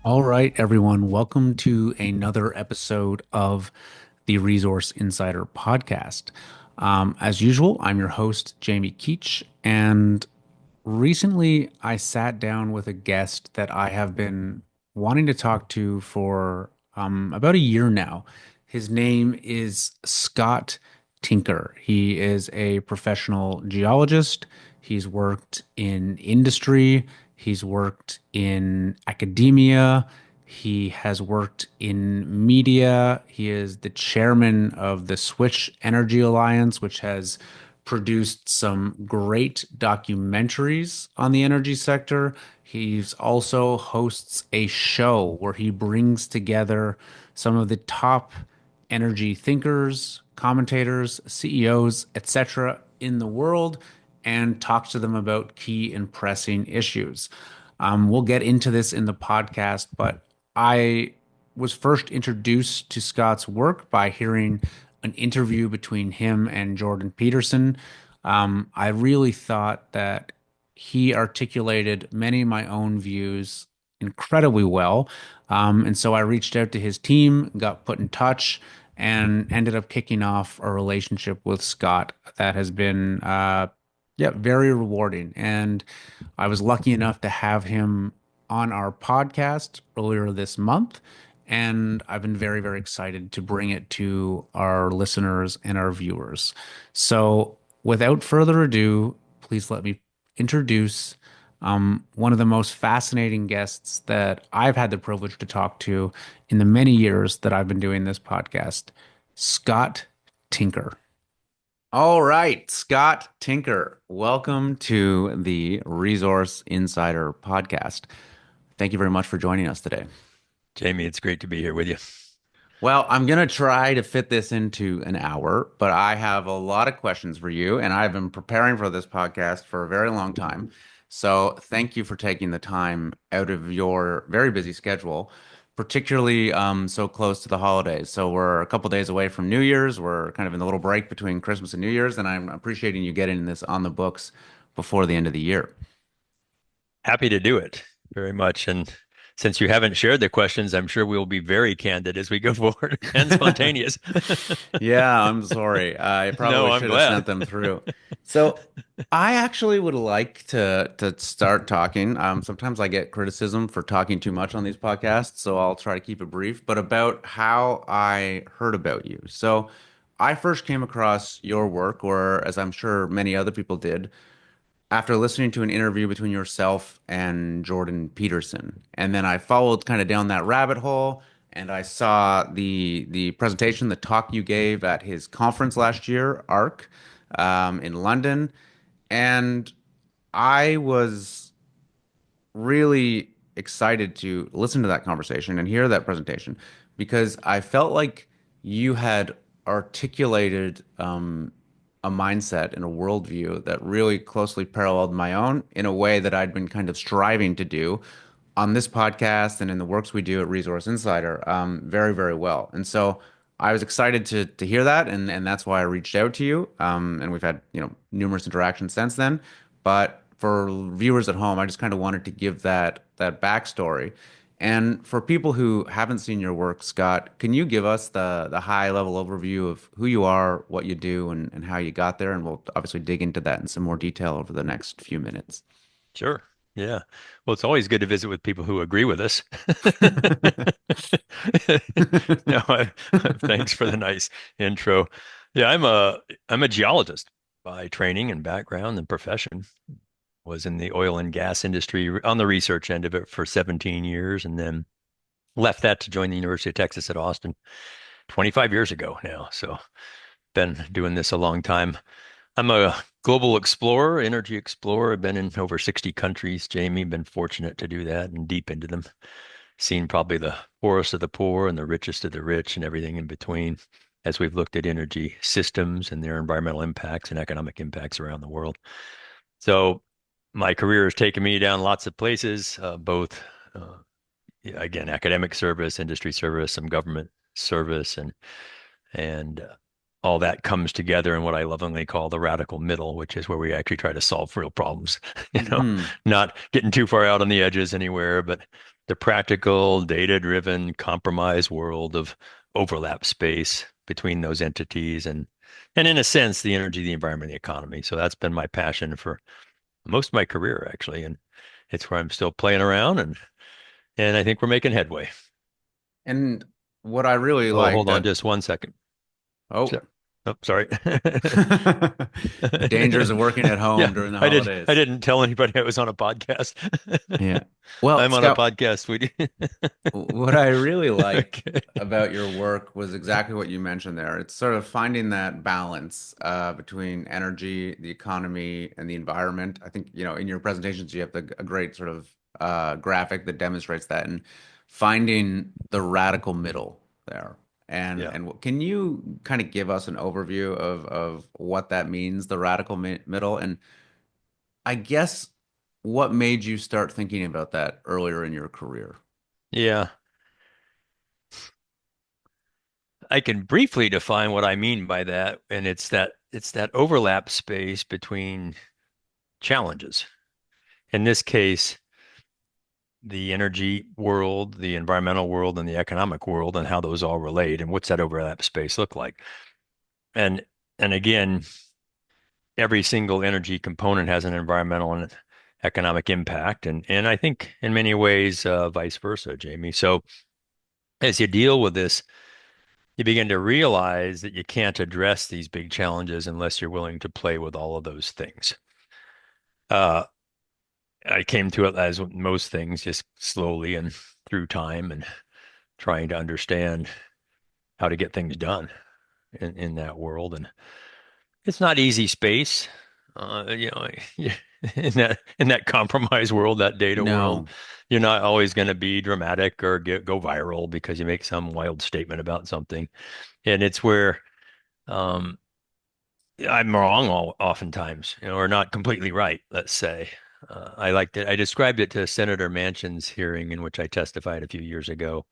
All right, everyone. Welcome to another episode of the Resource Insider podcast. As usual, I'm your host, Jamie Keach, and recently I sat down with a guest that I have been wanting to talk to for about a year now. His name is Scott Tinker. He is a professional geologist. He's worked in industry. He's worked in academia. He has worked in media. He is the chairman of the Switch Energy Alliance, which has produced some great documentaries on the energy sector. He's also hosts a show where he brings together some of the top energy thinkers, commentators, CEOs, etc. in the world and talks to them about key and pressing issues. We'll get into this in the podcast, but I was first introduced to Scott's work by hearing an interview between him and Jordan Peterson. I really thought that he articulated many of my own views incredibly well. And so I reached out to his team, got put in touch, and ended up kicking off a relationship with Scott that has been, yeah, very rewarding. And I was lucky enough to have him on our podcast earlier this month. And I've been very, very excited to bring it to our listeners and our viewers. So, without further ado, please let me introduce one of the most fascinating guests that I've had the privilege to talk to in the many years that I've been doing this podcast, Scott Tinker. All right, Scott Tinker, welcome to the Resource Insider podcast. Thank you very much for joining us today. Jamie, it's great to be here with you. Well, I'm going to try to fit this into an hour, but I have a lot of questions for you, and I've been preparing for this podcast for a very long time. So thank you for taking the time out of your very busy schedule, particularly so close to the holidays. So we're a couple days away from New Year's. We're kind of in the little break between Christmas and New Year's, and I'm appreciating you getting this on the books before the end of the year. Happy to do it very much. And since you haven't shared the questions, I'm sure we'll be very candid as we go forward and spontaneous. Yeah, I'm sorry. I No, probably I'm should have sent glad. them through. So I actually would like to start talking. Sometimes I get criticism for talking too much on these podcasts, so I'll try to keep it brief, but about how I heard about you. So I first came across your work, or as I'm sure many other people did, after listening to an interview between yourself and Jordan Peterson. And then I followed kind of down that rabbit hole and I saw the presentation, the talk you gave at his conference last year, ARC, in London. And I was really excited to listen to that conversation and hear that presentation because I felt like you had articulated a mindset and a worldview that really closely paralleled my own in a way that I'd been kind of striving to do on this podcast and in the works we do at Resource Insider very, very well. And so I was excited to hear that, and that's why I reached out to you. And we've had numerous interactions since then. But for viewers at home, I just kind of wanted to give that backstory. And for people who haven't seen your work, Scott, can you give us the high level overview of who you are, what you do, and how you got there? And we'll obviously dig into that in some more detail over the next few minutes. Sure. Yeah. Well, it's always good to visit with people who agree with us. No, thanks for the nice intro. Yeah, I'm a geologist by training and background and profession. Was in the oil and gas industry on the research end of it for 17 years and then left that to join the University of Texas at Austin 25 years ago now. So been doing this a long time. I'm a global explorer, energy explorer. I've been in over 60 countries, Jamie. Been fortunate to do that and deep into them. Seen probably the poorest of the poor and the richest of the rich and everything in between as we've looked at energy systems and their environmental impacts and economic impacts around the world. So my career has taken me down lots of places, both yeah, again, academic service, industry service, some government service, and all that comes together in what I lovingly call the radical middle, which is where we actually try to solve real problems. You know, Hmm. not getting too far out on the edges anywhere, but the practical, data-driven, compromise world of overlap space between those entities and in a sense, the energy, the environment, the economy. So that's been my passion for most of my career, actually. And it's where I'm still playing around and I think we're making headway. And what I really Oh, like hold on that, just 1 second. So, oh, oh, sorry. the dangers of working at Yeah, home during the I holidays. didn't tell anybody I was on a podcast. Yeah. Well, I'm on a Scout, podcast. We what I really like okay. about your work was exactly what you mentioned there. It's sort of finding that balance between energy, the economy, and the environment. I think, in your presentations, you have a great sort of graphic that demonstrates that, and finding the radical middle there. And Yeah. can you kind of give us an overview of what that means, the radical mi middle? And I guess what made you start thinking about that earlier in your career? Yeah. I can briefly define what I mean by that, and it's that overlap space between challenges. In this case, the energy world, the environmental world, and the economic world, and how those all relate, and what's that overlap space look like? And and again, every single energy component has an environmental and economic impact, and I think in many ways, vice versa, Jamie. So as you deal with this, you begin to realize that you can't address these big challenges unless you're willing to play with all of those things. Uh, I came to it as most things, just slowly and through time and trying to understand how to get things done in that world. And it's not easy space. You know, in that compromise world, that data world, No. you're not always going to be dramatic or go viral because you make some wild statement about something. And it's where um, I'm wrong oftentimes, or not completely right, let's say. I liked it. I described it to Senator Manchin's hearing in which I testified a few years ago,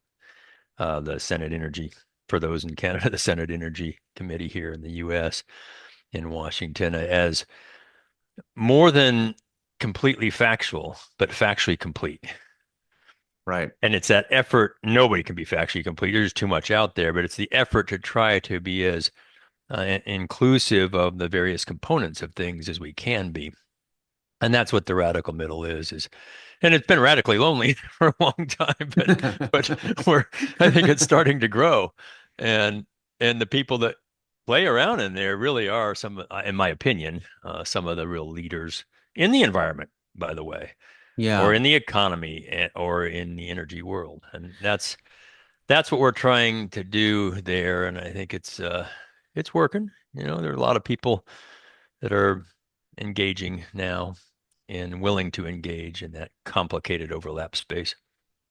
the Senate Energy, for those in Canada, the Senate Energy Committee here in the US in Washington, as more than completely factual, but factually complete. Right. And it's that effort. Nobody can be factually complete. There's too much out there, but it's the effort to try to be as inclusive of the various components of things as we can be. And that's what the radical middle is, and it's been radically lonely for a long time, but we're, I think it's starting to grow. And the people that play around in there really are some, in my opinion, some of the real leaders in the environment, by the way, or Yeah. in the economy or in the energy world. And that's what we're trying to do there. And I think it's working. There are a lot of people that are engaging now and willing to engage in that complicated overlap space.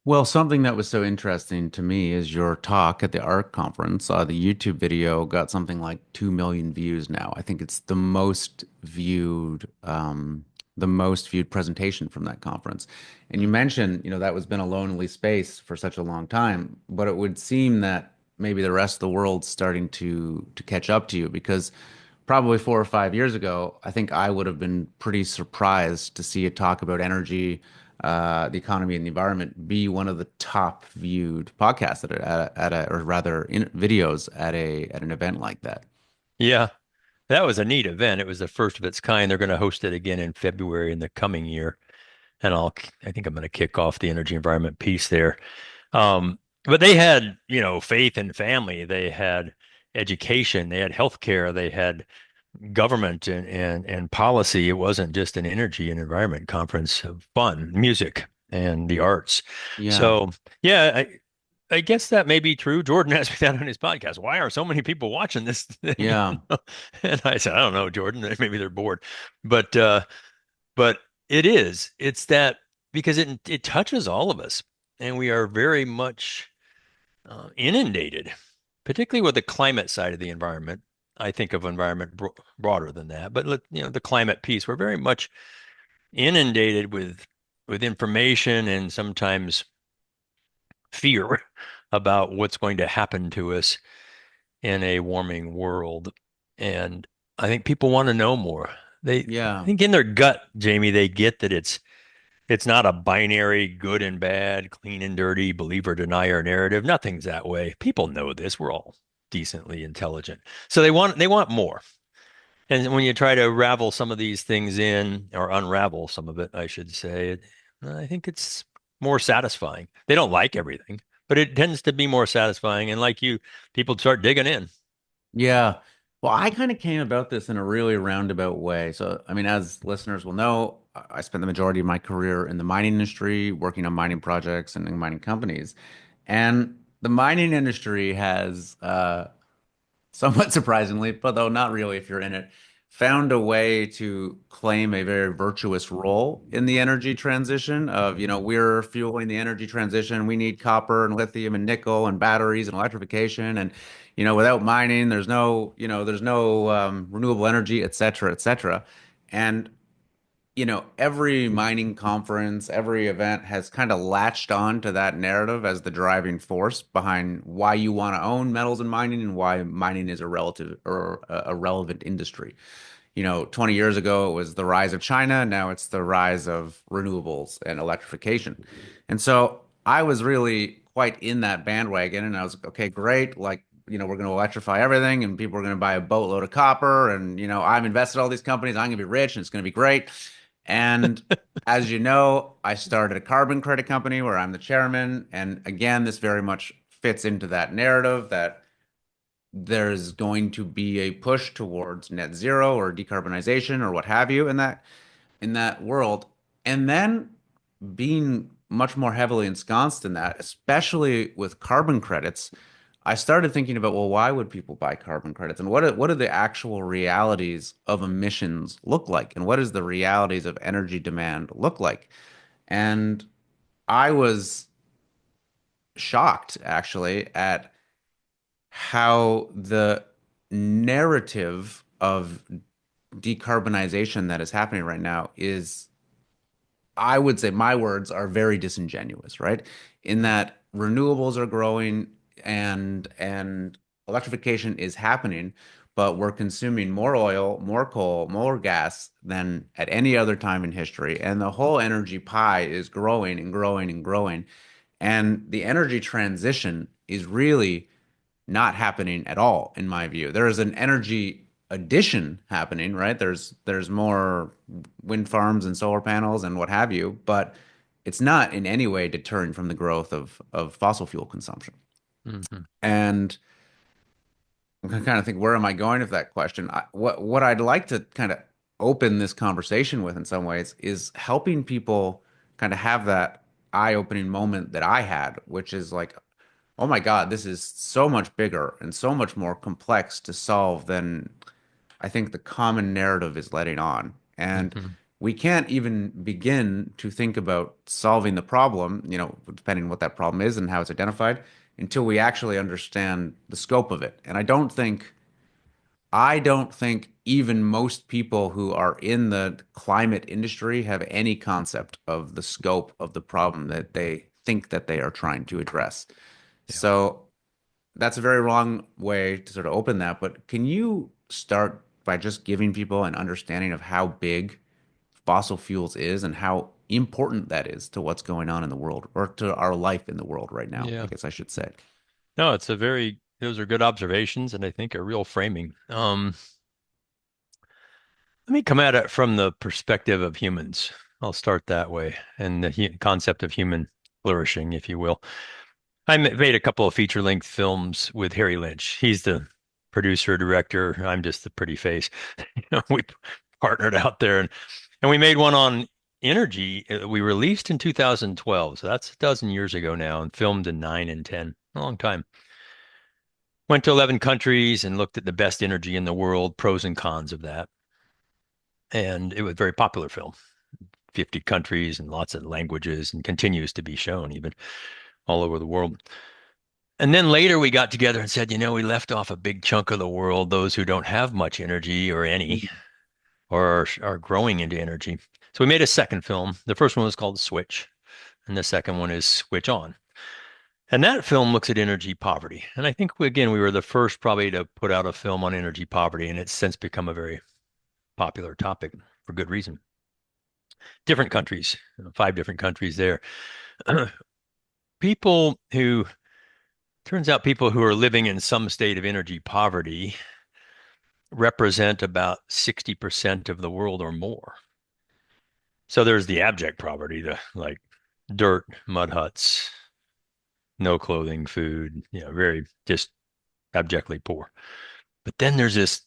Well, something that was so interesting to me is your talk at the ARC conference. The YouTube video got something like 2 million views now. I think it's the most viewed presentation from that conference. And you mentioned, that was been a lonely space for such a long time, but it would seem that maybe the rest of the world's starting to catch up to you because probably 4 or 5 years ago, I think I would have been pretty surprised to see a talk about energy, the economy, and the environment be one of the top viewed podcasts or rather videos at an event like that. Yeah, that was a neat event. It was the first of its kind. They're going to host it again in February in the coming year, and I think I'm going to kick off the energy environment piece there. But they had, faith and family. They had education. They had healthcare. They had government and policy. It wasn't just an energy and environment conference of fun, music, and the arts. Yeah, So, yeah, I guess that may be true. Jordan asked me that on his podcast. Why are so many people watching this thing? yeah. And I said, I don't know, Jordan. Maybe they're bored. But but it is. It's that because it touches all of us, and we are very much inundated, particularly with the climate side of the environment. I think of environment broader than that, but the climate piece, we're very much inundated with information and sometimes fear about what's going to happen to us in a warming world. And I think people want to know more. I Yeah. think in their gut, Jamie, they get that it's It's not a binary good and bad, clean and dirty, believe or denier narrative. Nothing's that way. People know this. We're all decently intelligent. So they want more. And when you try to ravel some of these things in, or unravel some of it, I should say, I think it's more satisfying. They don't like everything, but it tends to be more satisfying. And like you, people start digging in. Yeah. Well, I kind of came about this in a really roundabout way. So, I mean, as listeners will know, I spent the majority of my career in the mining industry, working on mining projects and in mining companies. And the mining industry has somewhat surprisingly, but though not really if you're in it, found a way to claim a very virtuous role in the energy transition of, we're fueling the energy transition. We need copper and lithium and nickel and batteries and electrification. And, without mining, there's no renewable energy, et cetera, et cetera. And every mining conference, every event has kind of latched on to that narrative as the driving force behind why you want to own metals and mining and why mining is a relative or a relevant industry. 20 years ago, it was the rise of China. Now it's the rise of renewables and electrification. And so I was really quite in that bandwagon. And I was like, okay, great. Like, we're going to electrify everything and people are going to buy a boatload of copper. And, I've invested in all these companies. I'm going to be rich and it's going to be great. And as you know, I started a carbon credit company where I'm the chairman. And again, this very much fits into that narrative that there's going to be a push towards net zero or decarbonization or what have you in that world. And then being much more heavily ensconced in that, especially with carbon credits, I started thinking about, well, why would people buy carbon credits? And what are the actual realities of emissions look like? And what does the realities of energy demand look like? And I was shocked actually at how the narrative of decarbonization that is happening right now is, I would say my words are very disingenuous, right? In that renewables are growing and electrification is happening, but we're consuming more oil, more coal, more gas than at any other time in history. And the whole energy pie is growing and growing and growing. And the energy transition is really not happening at all, in my view. There is an energy addition happening, right? There's more wind farms and solar panels and what have you, but it's not in any way deterring from the growth of fossil fuel consumption. Mhm. And I'm gonna kind of think, where am I going with that question? What I'd like to kind of open this conversation with in some ways is helping people kind of have that eye-opening moment that I had, which is like, oh my God, this is so much bigger and so much more complex to solve than I think the common narrative is letting on. And Mhm. we can't even begin to think about solving the problem, depending on what that problem is and how it's identified, until we actually understand the scope of it. And I don't think even most people who are in the climate industry have any concept of the scope of the problem that they think that they are trying to address. Yeah. So that's a very wrong way to sort of open that, but can you start by just giving people an understanding of how big fossil fuels is and how important that is to what's going on in the world or to our life in the world right now, I Yeah. guess I should say. No, those are good observations and I think a real framing. Let me come at it from the perspective of humans. I'll start that way and the concept of human flourishing, if you will. Made a couple of feature-length films with Harry Lynch. He's the producer, director. I'm just the pretty face. We partnered out there and we made one on energy. We released in 2012, so that's a dozen years ago now, and filmed in 9 and 10. A long time. Went to 11 countries and looked at the best energy in the world, pros and cons of that. And it was a very popular film, 50 countries and lots of languages, and continues to be shown even all over the world. And then later we got together and said, we left off a big chunk of the world, those who don't have much energy or any, or are growing into energy. So we made a second film. The first one was called Switch, and the second one is Switch On. And that film looks at energy poverty. And I think, again, we were the first probably to put out a film on energy poverty, and it's since become a very popular topic for good reason. different countries, 5 different countries there. People who, turns out people who are living in some state of energy poverty represent about 60% of the world or more. So there's the abject poverty, the like dirt, mud huts, no clothing, food, very just abjectly poor. But then there's this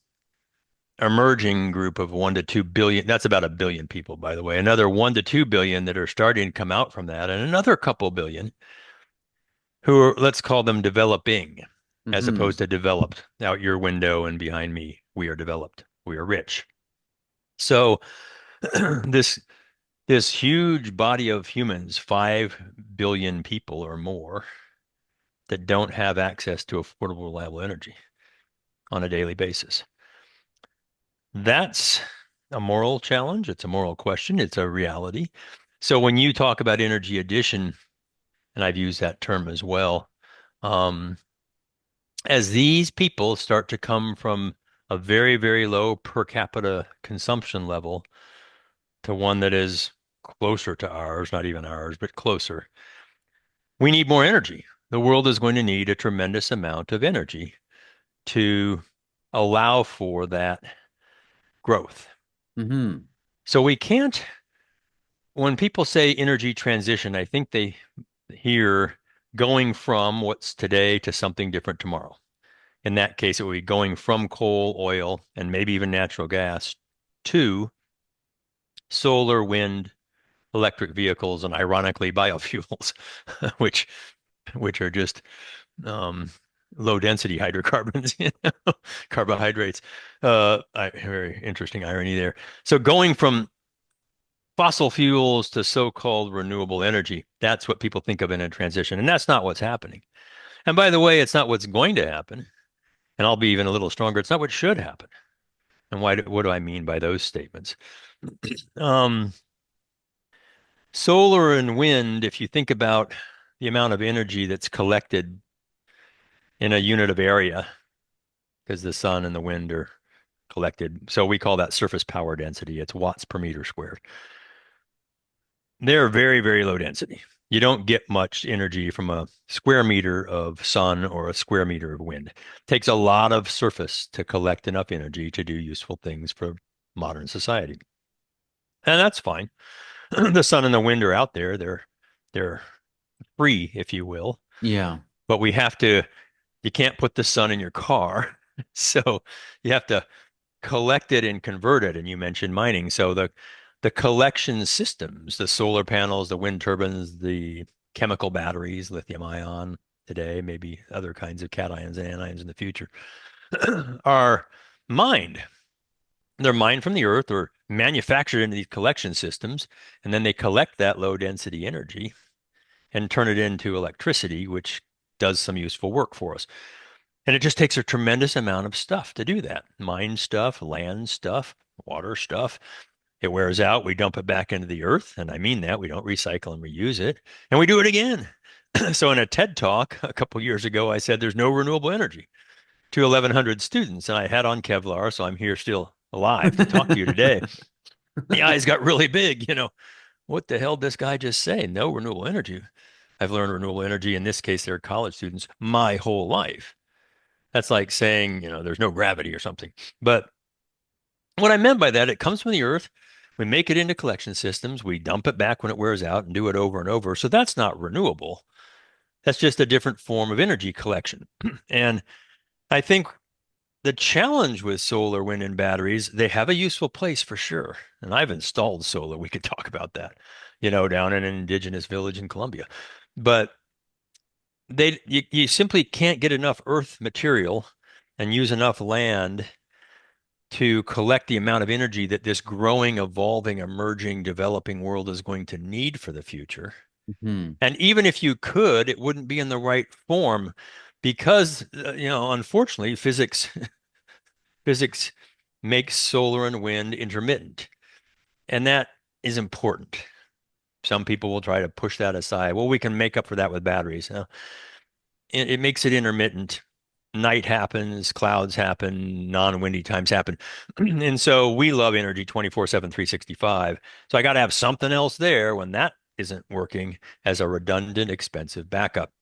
emerging group of 1 to 2 billion. That's about a billion people, by the way. Another 1 to 2 billion that are starting to come out from that, and another couple billion who are, let's call them developing, as Hmm. opposed to developed. Out your window and behind me, we are developed. We are rich. So this this huge body of humans, 5 billion people or more, that don't have access to affordable, reliable energy on a daily basis. That's a moral challenge. It's a moral question. It's a reality. So when you talk about energy addition, and I've used that term as well, um, as these people start to come from a very, very low per capita consumption level to one that is closer to ours, not even ours, but closer, we need more energy. The world is going to need a tremendous amount of energy to allow for that growth. Hmm. So we can't, when people say energy transition, I think they hear going from what's today to something different tomorrow. In that case, it would be going from coal, oil, and maybe even natural gas to solar, wind, electric vehicles, and ironically, biofuels, which which are just um, low density hydrocarbons, carbohydrates. Very interesting irony there. So going from fossil fuels to so-called renewable energy, that's what people think of in a transition, and that's not what's happening. And by the way, it's not what's going to happen. And I'll be even a little stronger. It's not what should happen. And what do I mean by those statements? Um, Solar and wind, if you think about the amount of energy that's collected in a unit of area, because the sun and the wind are collected. So we call that surface power density. It's watts per meter squared. They're very, very low density. You don't get much energy from a square meter of sun or a square meter of wind. It takes a lot of surface to collect enough energy to do useful things for modern society. And that's fine. The sun and the wind are out there. They're free, if you will. Yeah. But you can't put the sun in your car. So you have to collect it and convert it. And you mentioned mining. So the collection systems, the solar panels, the wind turbines, the chemical batteries, lithium ion today, maybe other kinds of cations and anions in the future, are mined. They're mined from the earth or manufactured into these collection systems, and then they collect that low density energy and turn it into electricity, which does some useful work for us. And it just takes a tremendous amount of stuff to do that. Mine stuff, land stuff, water stuff. It wears out. We dump it back into the earth. And I mean that. We don't recycle and reuse it. And we do it again. So in a TED talk a couple years ago, I said there's no renewable energy to 1,100 students. And I had on Kevlar, so I'm here still alive to talk to you today. The eyes got really big. What the hell did this guy just say? No renewable energy. I've learned renewable energy. In this case, they're college students my whole life. That's like saying, there's no gravity or something. But what I meant by that, it comes from the earth. We make it into collection systems. We dump it back when it wears out and do it over and over. So that's not renewable. That's just a different form of energy collection. And I think the challenge with solar, wind, and batteries, they have a useful place for sure. And I've installed solar. We could talk about that, down in an indigenous village in Colombia. But you simply can't get enough earth material and use enough land to collect the amount of energy that this growing, evolving, emerging, developing world is going to need for the future. Hmm. And even if you could, it wouldn't be in the right form because, unfortunately, physics makes solar and wind intermittent. And that is important. Some people will try to push that aside. Well, we can make up for that with batteries. It makes it intermittent. night happens, clouds happen, non-windy times happen. And so we love energy 24/7, 365. So I got to have something else there when that isn't working as a redundant, expensive backup.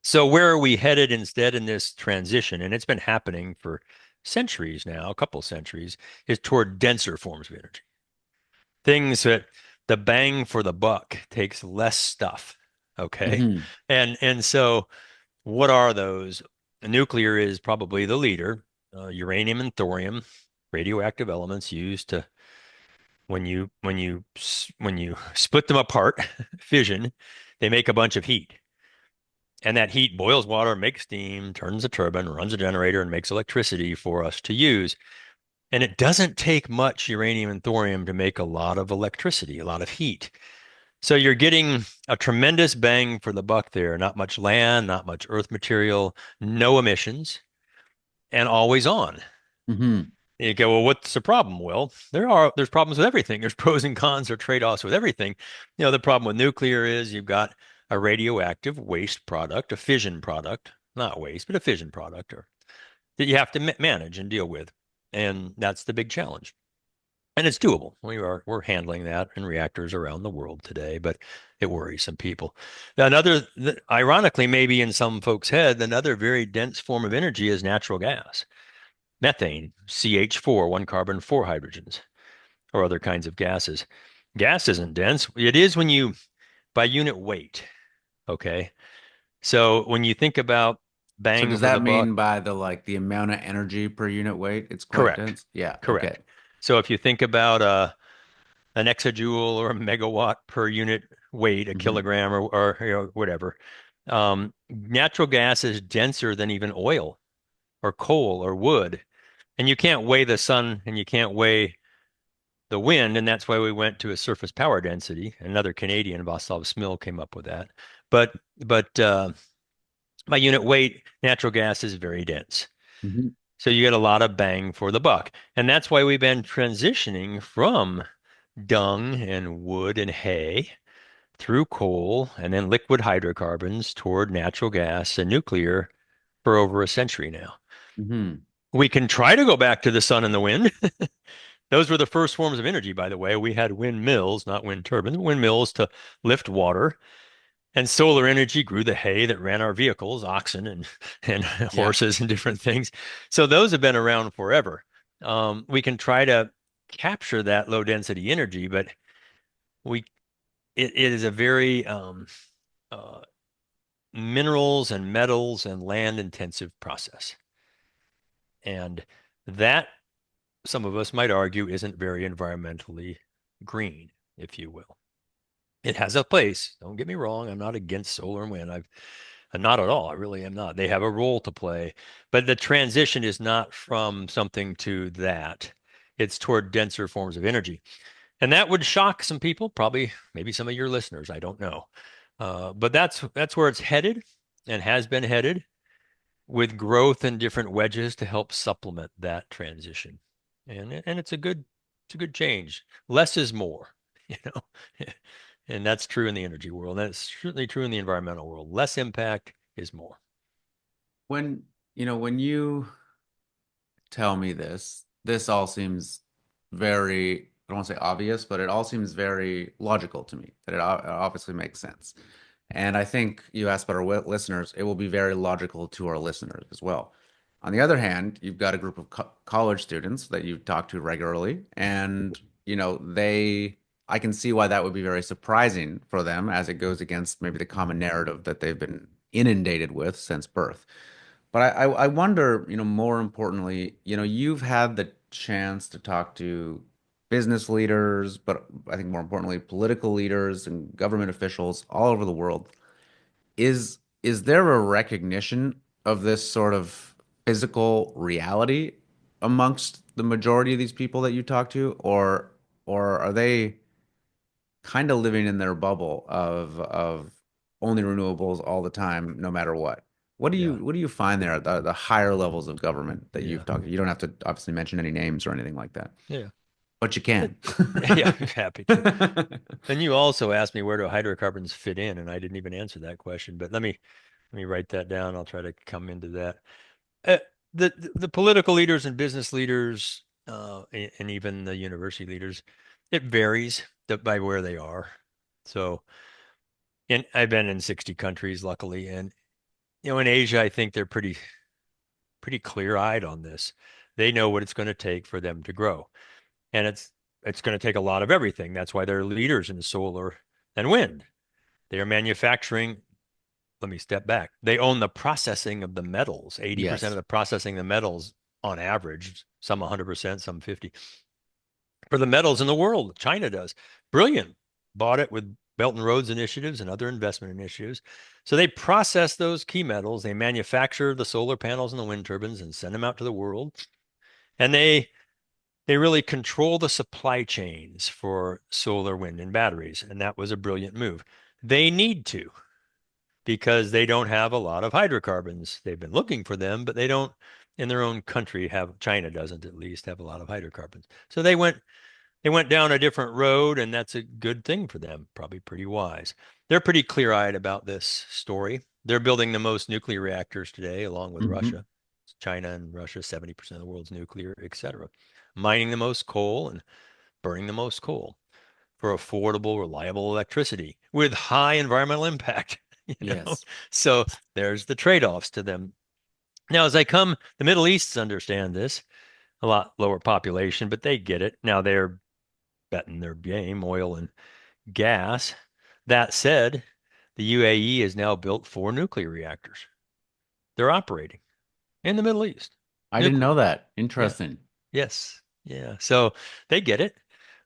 So where are we headed instead in this transition? And it's been happening for centuries now, a couple centuries, is toward denser forms of energy. Things that the bang for the buck takes less stuff. Okay. Hmm. And so what are those? Nuclear is probably the leader. Uranium and thorium, radioactive elements used to when you split them apart, fission, they make a bunch of heat. And that heat boils water, makes steam, turns a turbine, runs a generator, and makes electricity for us to use. And it doesn't take much uranium and thorium to make a lot of electricity, a lot of heat. So you're getting a tremendous bang for the buck there. Not much land, not much earth material, no emissions, and always on. Hmm. You go, well, what's the problem? Well, there's problems with everything. There's pros and cons or trade-offs with everything. The problem with nuclear is you've got a radioactive waste product, a fission product, not waste, but a fission product, or that you have to manage and deal with. And that's the big challenge. And it's doable. We're handling that in reactors around the world today, but it worries some people. Ironically, maybe in some folks' head, another very dense form of energy is natural gas, methane, CH4, one carbon, four hydrogens, or other kinds of gases. Gas isn't dense. It is when you by unit weight. Okay. So when you think about So bang does for the that buck, mean by the amount of energy per unit weight, it's quite correct. dense? Yeah. Okay. Correct. So if you think about an exajoule or a megawatt per unit weight, a Hmm. kilogram or whatever. Natural gas is denser than even oil or coal or wood. And you can't weigh the sun and you can't weigh the wind. And that's why we went to a surface power density. Another Canadian, Václav Smil, came up with that. But by unit weight, natural gas is very dense. Hmm. So you get a lot of bang for the buck. And that's why we've been transitioning from dung and wood and hay through coal and then liquid hydrocarbons toward natural gas and nuclear for over a century now. Hmm. We can try to go back to the sun and the wind. Those were the first forms of energy, by the way. We had windmills, not wind turbines, windmills to lift water. And solar energy grew the hay that ran our vehicles, oxen and Yeah. horses and different things. So those have been around forever. We can try to capture that low density energy, but we it is a very uh, minerals and metals and land intensive process. And that, some of us might argue, isn't very environmentally green, if you will. It has a place. Don't get me wrong. I'm not against solar and wind. I'm not at all. I really am not. They have a role to play. But the transition is not from something to that. It's toward denser forms of energy. And that would shock some people, probably maybe some of your listeners. I don't know. But that's where it's headed and has been headed with growth and different wedges to help supplement that transition. And it's a good change. Less is more, you know. And that's true in the energy world. That's certainly true in the environmental world. Less impact is more. When you tell me this all seems very, I don't want to say obvious, but it all seems very logical to me, that it obviously makes sense. And I think you asked about our listeners, it will be very logical to our listeners as well. On the other hand, you've got a group of college students that you talk to regularly, and I can see why that would be very surprising for them as it goes against maybe the common narrative that they've been inundated with since birth. But I wonder, more importantly, you've had the chance to talk to business leaders, but I think more importantly, political leaders and government officials all over the world. Is there a recognition of this sort of physical reality amongst the majority of these people that you talk to, or are they kind of living in their bubble of only renewables all the time, no matter what? Yeah. What do you find there at the higher levels of government that you've Yeah. talked to? You don't have to obviously mention any names or anything like that, Yeah. but you It- can. yeah, I'm happy to. And you also asked me where do hydrocarbons fit in, and I didn't even answer that question. But let me write that down. I'll try to come into that. uh, the political leaders and business leaders, and even the university leaders, it varies by where they are. So, and I've been in 60 countries, luckily, and in Asia, I think they're pretty clear-eyed on this. They know what it's going to take for them to grow, and it's going to take a lot of everything. That's why they're leaders in solar and wind. They are manufacturing. Let me step back. They own the processing of the metals, 80% of Yes. the processing of the metals on average, some 100%, some 50. For the metals in the world, China does. Brilliant. Bought it with Belt and Roads initiatives and other investment initiatives. So they process those key metals, they manufacture the solar panels and the wind turbines and send them out to the world. And they really control the supply chains for solar, wind, and batteries. And that was a brilliant move. They need to because they don't have a lot of hydrocarbons. They've been looking for them, but they don't in their own country have, China doesn't at least have a lot of hydrocarbons. So they went down a different road, and that's a good thing for them, probably pretty wise. They're pretty clear-eyed about this story. They're building the most nuclear reactors today, along with Hmm. Russia. China and Russia, 70% of the world's nuclear, et cetera. Mining the most coal and burning the most coal for affordable, reliable electricity with high environmental impact, you know? Yes. So there's the trade-offs to them. Now, as I come, the Middle East understand this, a lot lower population, but they get it. Now they're betting their game, oil and gas. That said, the UAE has now built 4 nuclear reactors. They're operating in the Middle East. I didn't know Nuclear. that. Yeah. Interesting. Yes. Yeah. So they get it.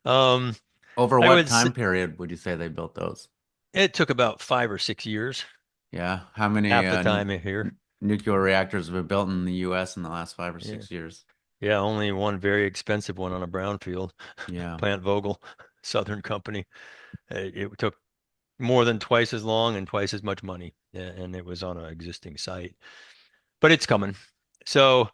Um, Over I what would say time period would you say they built those? it took about 5 or 6 years, Yeah. How many half the time here. nuclear reactors have been built in the US in the last five or Yeah. six years? Yeah. Only one very expensive one on a brownfield, Yeah. Plant Vogel, Southern Company. It took more than twice as long and twice as much money, and it was on an existing site. But it's coming. So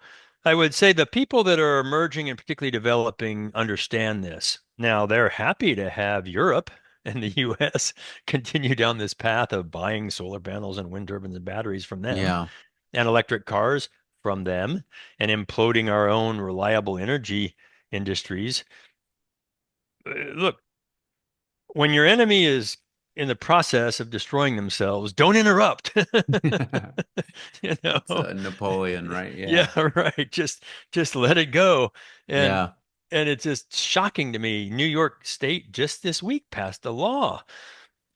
I would say the people that are emerging and particularly developing understand this. Now they're happy to have Europe and the US continue down this path of buying solar panels and wind turbines and batteries from them Yeah. and electric cars from them and imploding our own reliable energy industries. Look, when your enemy is in the process of destroying themselves, don't interrupt. You It's know? Napoleon, right? Yeah, Yeah. right. Just let it go. And Yeah. and it's just shocking to me. New York State just this week passed a law.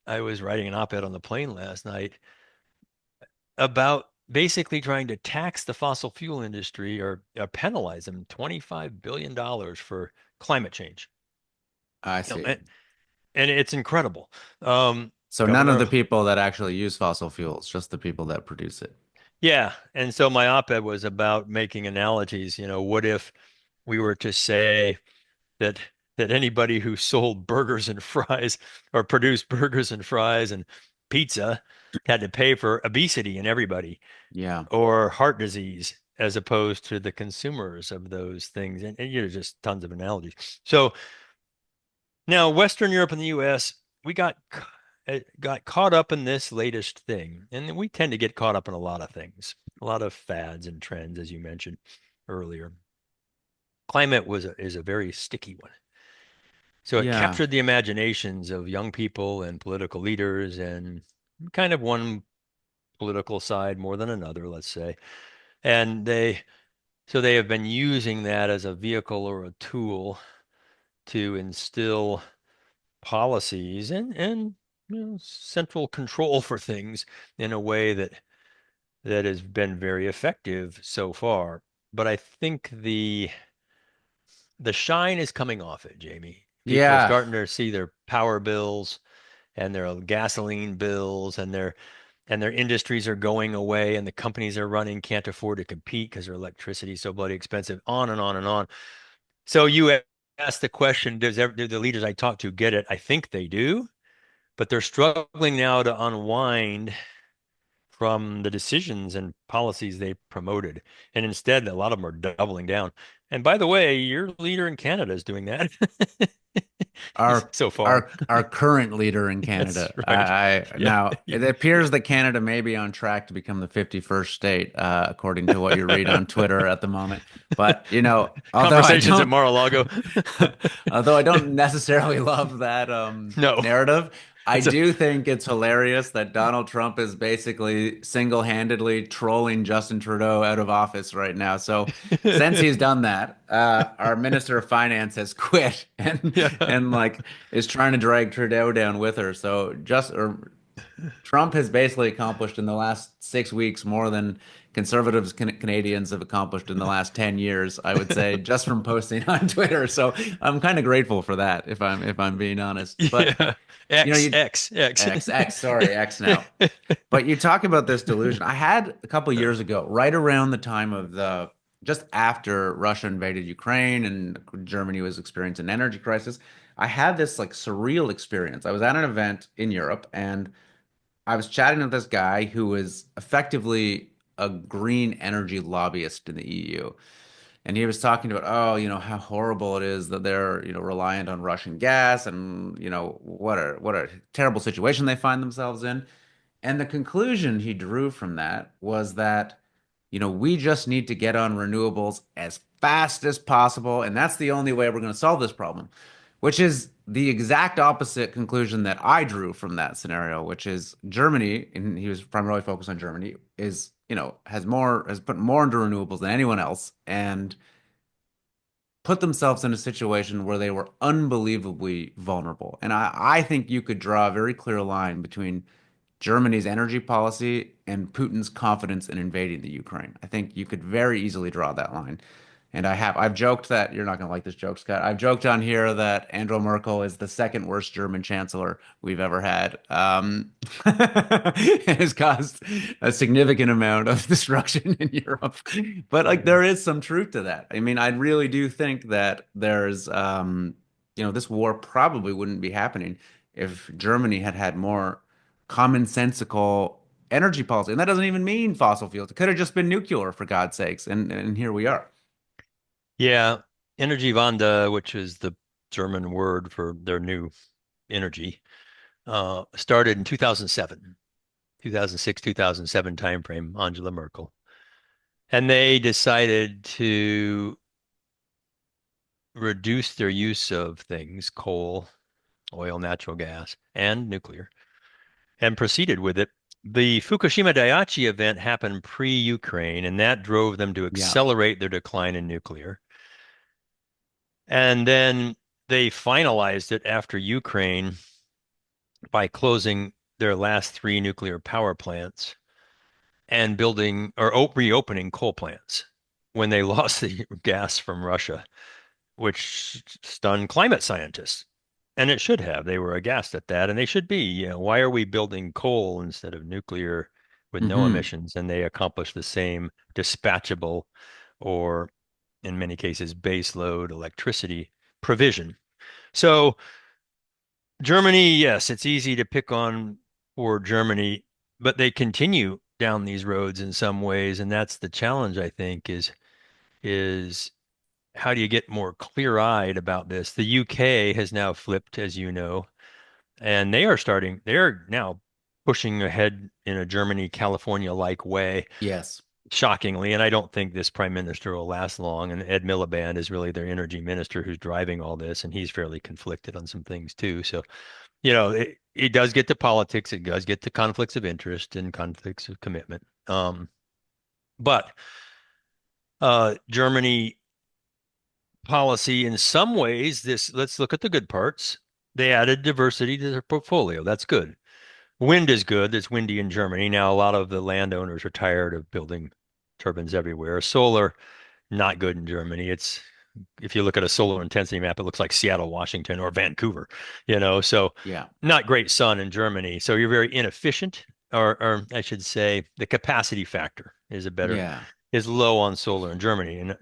I was writing an op-ed on the plane last night about basically trying to tax the fossil fuel industry or penalize them $25 billion for climate change. I You know, see. and it's incredible. So none of Governor the people that actually use fossil fuels, just the people that produce it. Yeah. And so my op-ed was about making analogies. What if we were to say that anybody who sold burgers and fries or produced burgers and fries and pizza had to pay for obesity in everybody Yeah. or heart disease as opposed to the consumers of those things. And just tons of analogies. So now Western Europe and the US, we got caught up in this latest thing. And we tend to get caught up in a lot of things, a lot of fads and trends, as you mentioned earlier. Climate is a very sticky one. So it Yeah. captured the imaginations of young people and political leaders and kind of one political side more than another, let's say. And they have been using that as a vehicle or a tool to instill policies and central control for things in a way that has been very effective so far. But I think the shine is coming off it, Jamie. People are Yeah. starting to see their power bills and their gasoline bills and their industries are going away and the companies they're running can't afford to compete because their electricity is so bloody expensive, on and on and on. So you ask the question, do the leaders I talk to get it? I think they do, but they're struggling now to unwind from the decisions and policies they promoted. And instead, a lot of them are doubling down. And by the way, your leader in Canada is doing that Our so far. our current leader in That's Canada. right. I Yeah. now Yeah. it appears that Canada may be on track to become the 51st state, according to what you read on Twitter at the moment. But Conversations at Mar-a-Lago. although I don't necessarily love that No, narrative, I it's a do think it's hilarious that Donald Trump is basically single-handedly trolling Justin Trudeau out of office right now. So since he's done that, our Minister of Finance has quit yeah. and like is trying to drag Trudeau down with her. So Trump has basically accomplished in the last 6 weeks more than conservatives Canadians have accomplished in the last 10 years, I would say, just from posting on Twitter. So I'm kind of grateful for that, if I'm being honest. But Yeah. X, you X, X. X, sorry, X now. But you talk about this delusion. I had a couple years ago, right around the time of just after Russia invaded Ukraine and Germany was experiencing an energy crisis, I had this like surreal experience. I was at an event in Europe and I was chatting with this guy who was effectively a green energy lobbyist in the EU. And he was talking about, oh, how horrible it is that they're, reliant on Russian gas and, what a terrible situation they find themselves in. And the conclusion he drew from that was that, we just need to get on renewables as fast as possible. And that's the only way we're going to solve this problem, which is the exact opposite conclusion that I drew from that scenario, which is Germany, and he was primarily focused on Germany, has put more into renewables than anyone else and put themselves in a situation where they were unbelievably vulnerable. And I think you could draw a very clear line between Germany's energy policy and Putin's confidence in invading the Ukraine. I think you could very easily draw that line. And I've joked that you're not going to like this joke, Scott. I've joked on here that Angela Merkel is the second worst German chancellor we've ever had. It has caused a significant amount of destruction in Europe. But like Yeah. there is some truth to that. I mean, I really do think that this war probably wouldn't be happening if Germany had had more commonsensical energy policy. And that doesn't even mean fossil fuels. It could have just been nuclear, for God's sakes. And here we are. Yeah. Energiewende, which is the German word for their new energy, started in 2007, 2006, 2007 timeframe, Angela Merkel. And they decided to reduce their use of things, coal, oil, natural gas, and nuclear, and proceeded with it. The Fukushima Daiichi event happened pre-Ukraine, and that drove them to Yeah. accelerate their decline in nuclear. And then they finalized it after Ukraine by closing their last three nuclear power plants and building or reopening coal plants when they lost the gas from Russia, which stunned climate scientists. And it should have. They were aghast at that, and they should be. Why are we building coal instead of nuclear with no Hmm. emissions? And they accomplish the same dispatchable or, in many cases, base load electricity provision. So, Germany, yes, it's easy to pick on for Germany, but they continue down these roads in some ways, and that's the challenge, I think, is how do you get more clear-eyed about this? The UK has now flipped, as you know, and they're now pushing ahead in a Germany, California-like way, Yes. shockingly. And I don't think this prime minister will last long. And Ed Miliband is really their energy minister who's driving all this, and he's fairly conflicted on some things too. So, it does get to politics, it does get to conflicts of interest and conflicts of commitment. But Germany policy in some ways, let's look at the good parts. They added diversity to their portfolio. That's good. Wind is good. It's windy in Germany. Now, a lot of the landowners are tired of building turbines everywhere. Solar, not good in Germany. If you look at a solar intensity map, it looks like Seattle, Washington, or Vancouver, so Yeah. not great sun in Germany. So you're very inefficient, or I should say, the capacity factor Yeah. is low on solar in Germany, and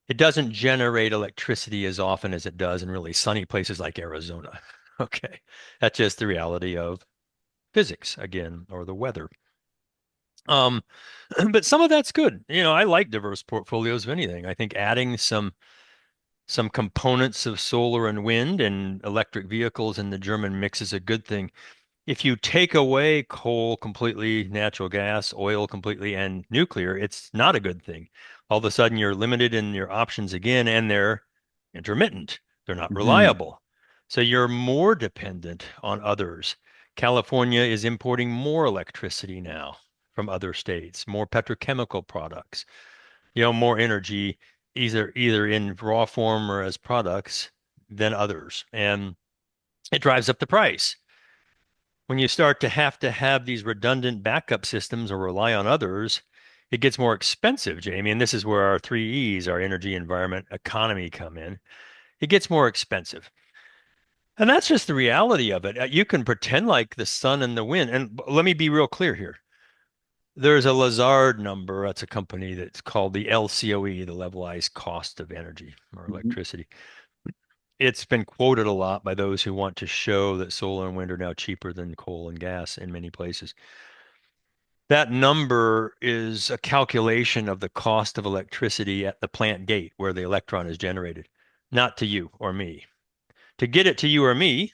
it doesn't generate electricity as often as it does in really sunny places like Arizona. Okay. That's just the reality of physics again, or the weather. Um, but some of that's good. I like diverse portfolios of anything. I think adding some components of solar and wind and electric vehicles in the German mix is a good thing. If you take away coal completely, natural gas, oil completely, and nuclear, it's not a good thing. All of a sudden, you're limited in your options again, and they're intermittent. They're not Hmm. reliable. So you're more dependent on others. California is importing more electricity now from other states, more petrochemical products, more energy, either in raw form or as products than others. And it drives up the price when you start to have these redundant backup systems or rely on others, it gets more expensive, Jamie. And this is where our three E's, our energy, environment, economy, come in. It gets more expensive. And that's just the reality of it. You can pretend like the sun and the wind. And let me be real clear here. There's a Lazard number. That's a company that's called the LCOE, the levelized cost of energy or electricity. It's been quoted a lot by those who want to show that solar and wind are now cheaper than coal and gas in many places. That number is a calculation of the cost of electricity at the plant gate where the electron is generated, not to you or me. To get it to you or me,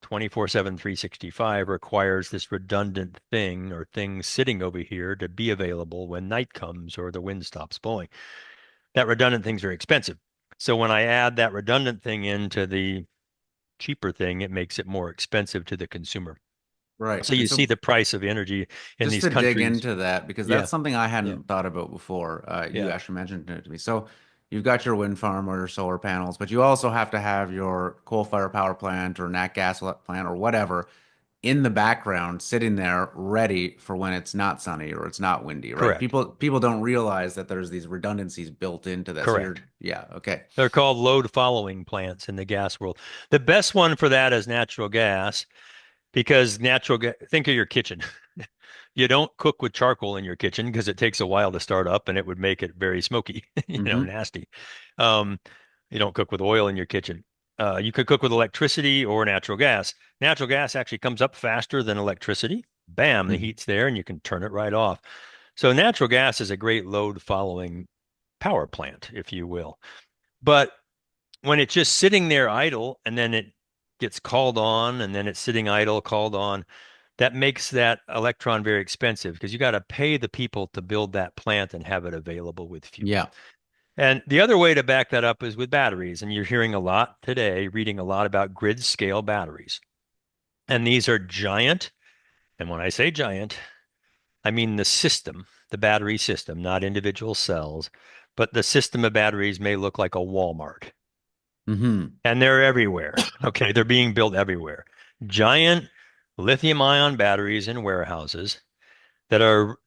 24/7, 365 requires this redundant thing or things sitting over here to be available when night comes or the wind stops blowing. That redundant thing's very expensive. So when I add that redundant thing into the cheaper thing, it makes it more expensive to the consumer. Right. So you And see so the price of energy in just these to dig countries. into that, because Yeah, that's something I yeah, hadn't thought about before. You yeah, actually mentioned it to me. So you've got your wind farm or your solar panels, but you also have to have your coal-fired power plant or nat gas plant or whatever in the background sitting there ready for when it's not sunny or it's not windy, right? correct, People don't realize that there's these redundancies built into that. So you're, correct. yeah, okay. They're called load following plants in the gas world. The best one for that is natural gas because natural gas, think of your kitchen. You don't cook with charcoal in your kitchen because it takes a while to start up and it would make it very smoky, Hmm. nasty. Um, you don't cook with oil in your kitchen. You could cook with electricity or natural gas. Natural gas actually comes up faster than electricity. Bam, the heat's there and you can turn it right off. So natural gas is a great load following power plant, if you will. But when it's just sitting there idle and then it gets called on and then it's sitting idle, called on, that makes that electron very expensive because you got to pay the people to build that plant and have it available with fuel. Yeah. And the other way to back that up is with batteries. And you're hearing a lot today, reading a lot about grid scale batteries. And these are giant. And when I say giant, I mean the system, the battery system, not individual cells, but the system of batteries may look like a Walmart. Hmm. And they're everywhere. Okay, they're being built everywhere. Giant lithium ion batteries in warehouses that are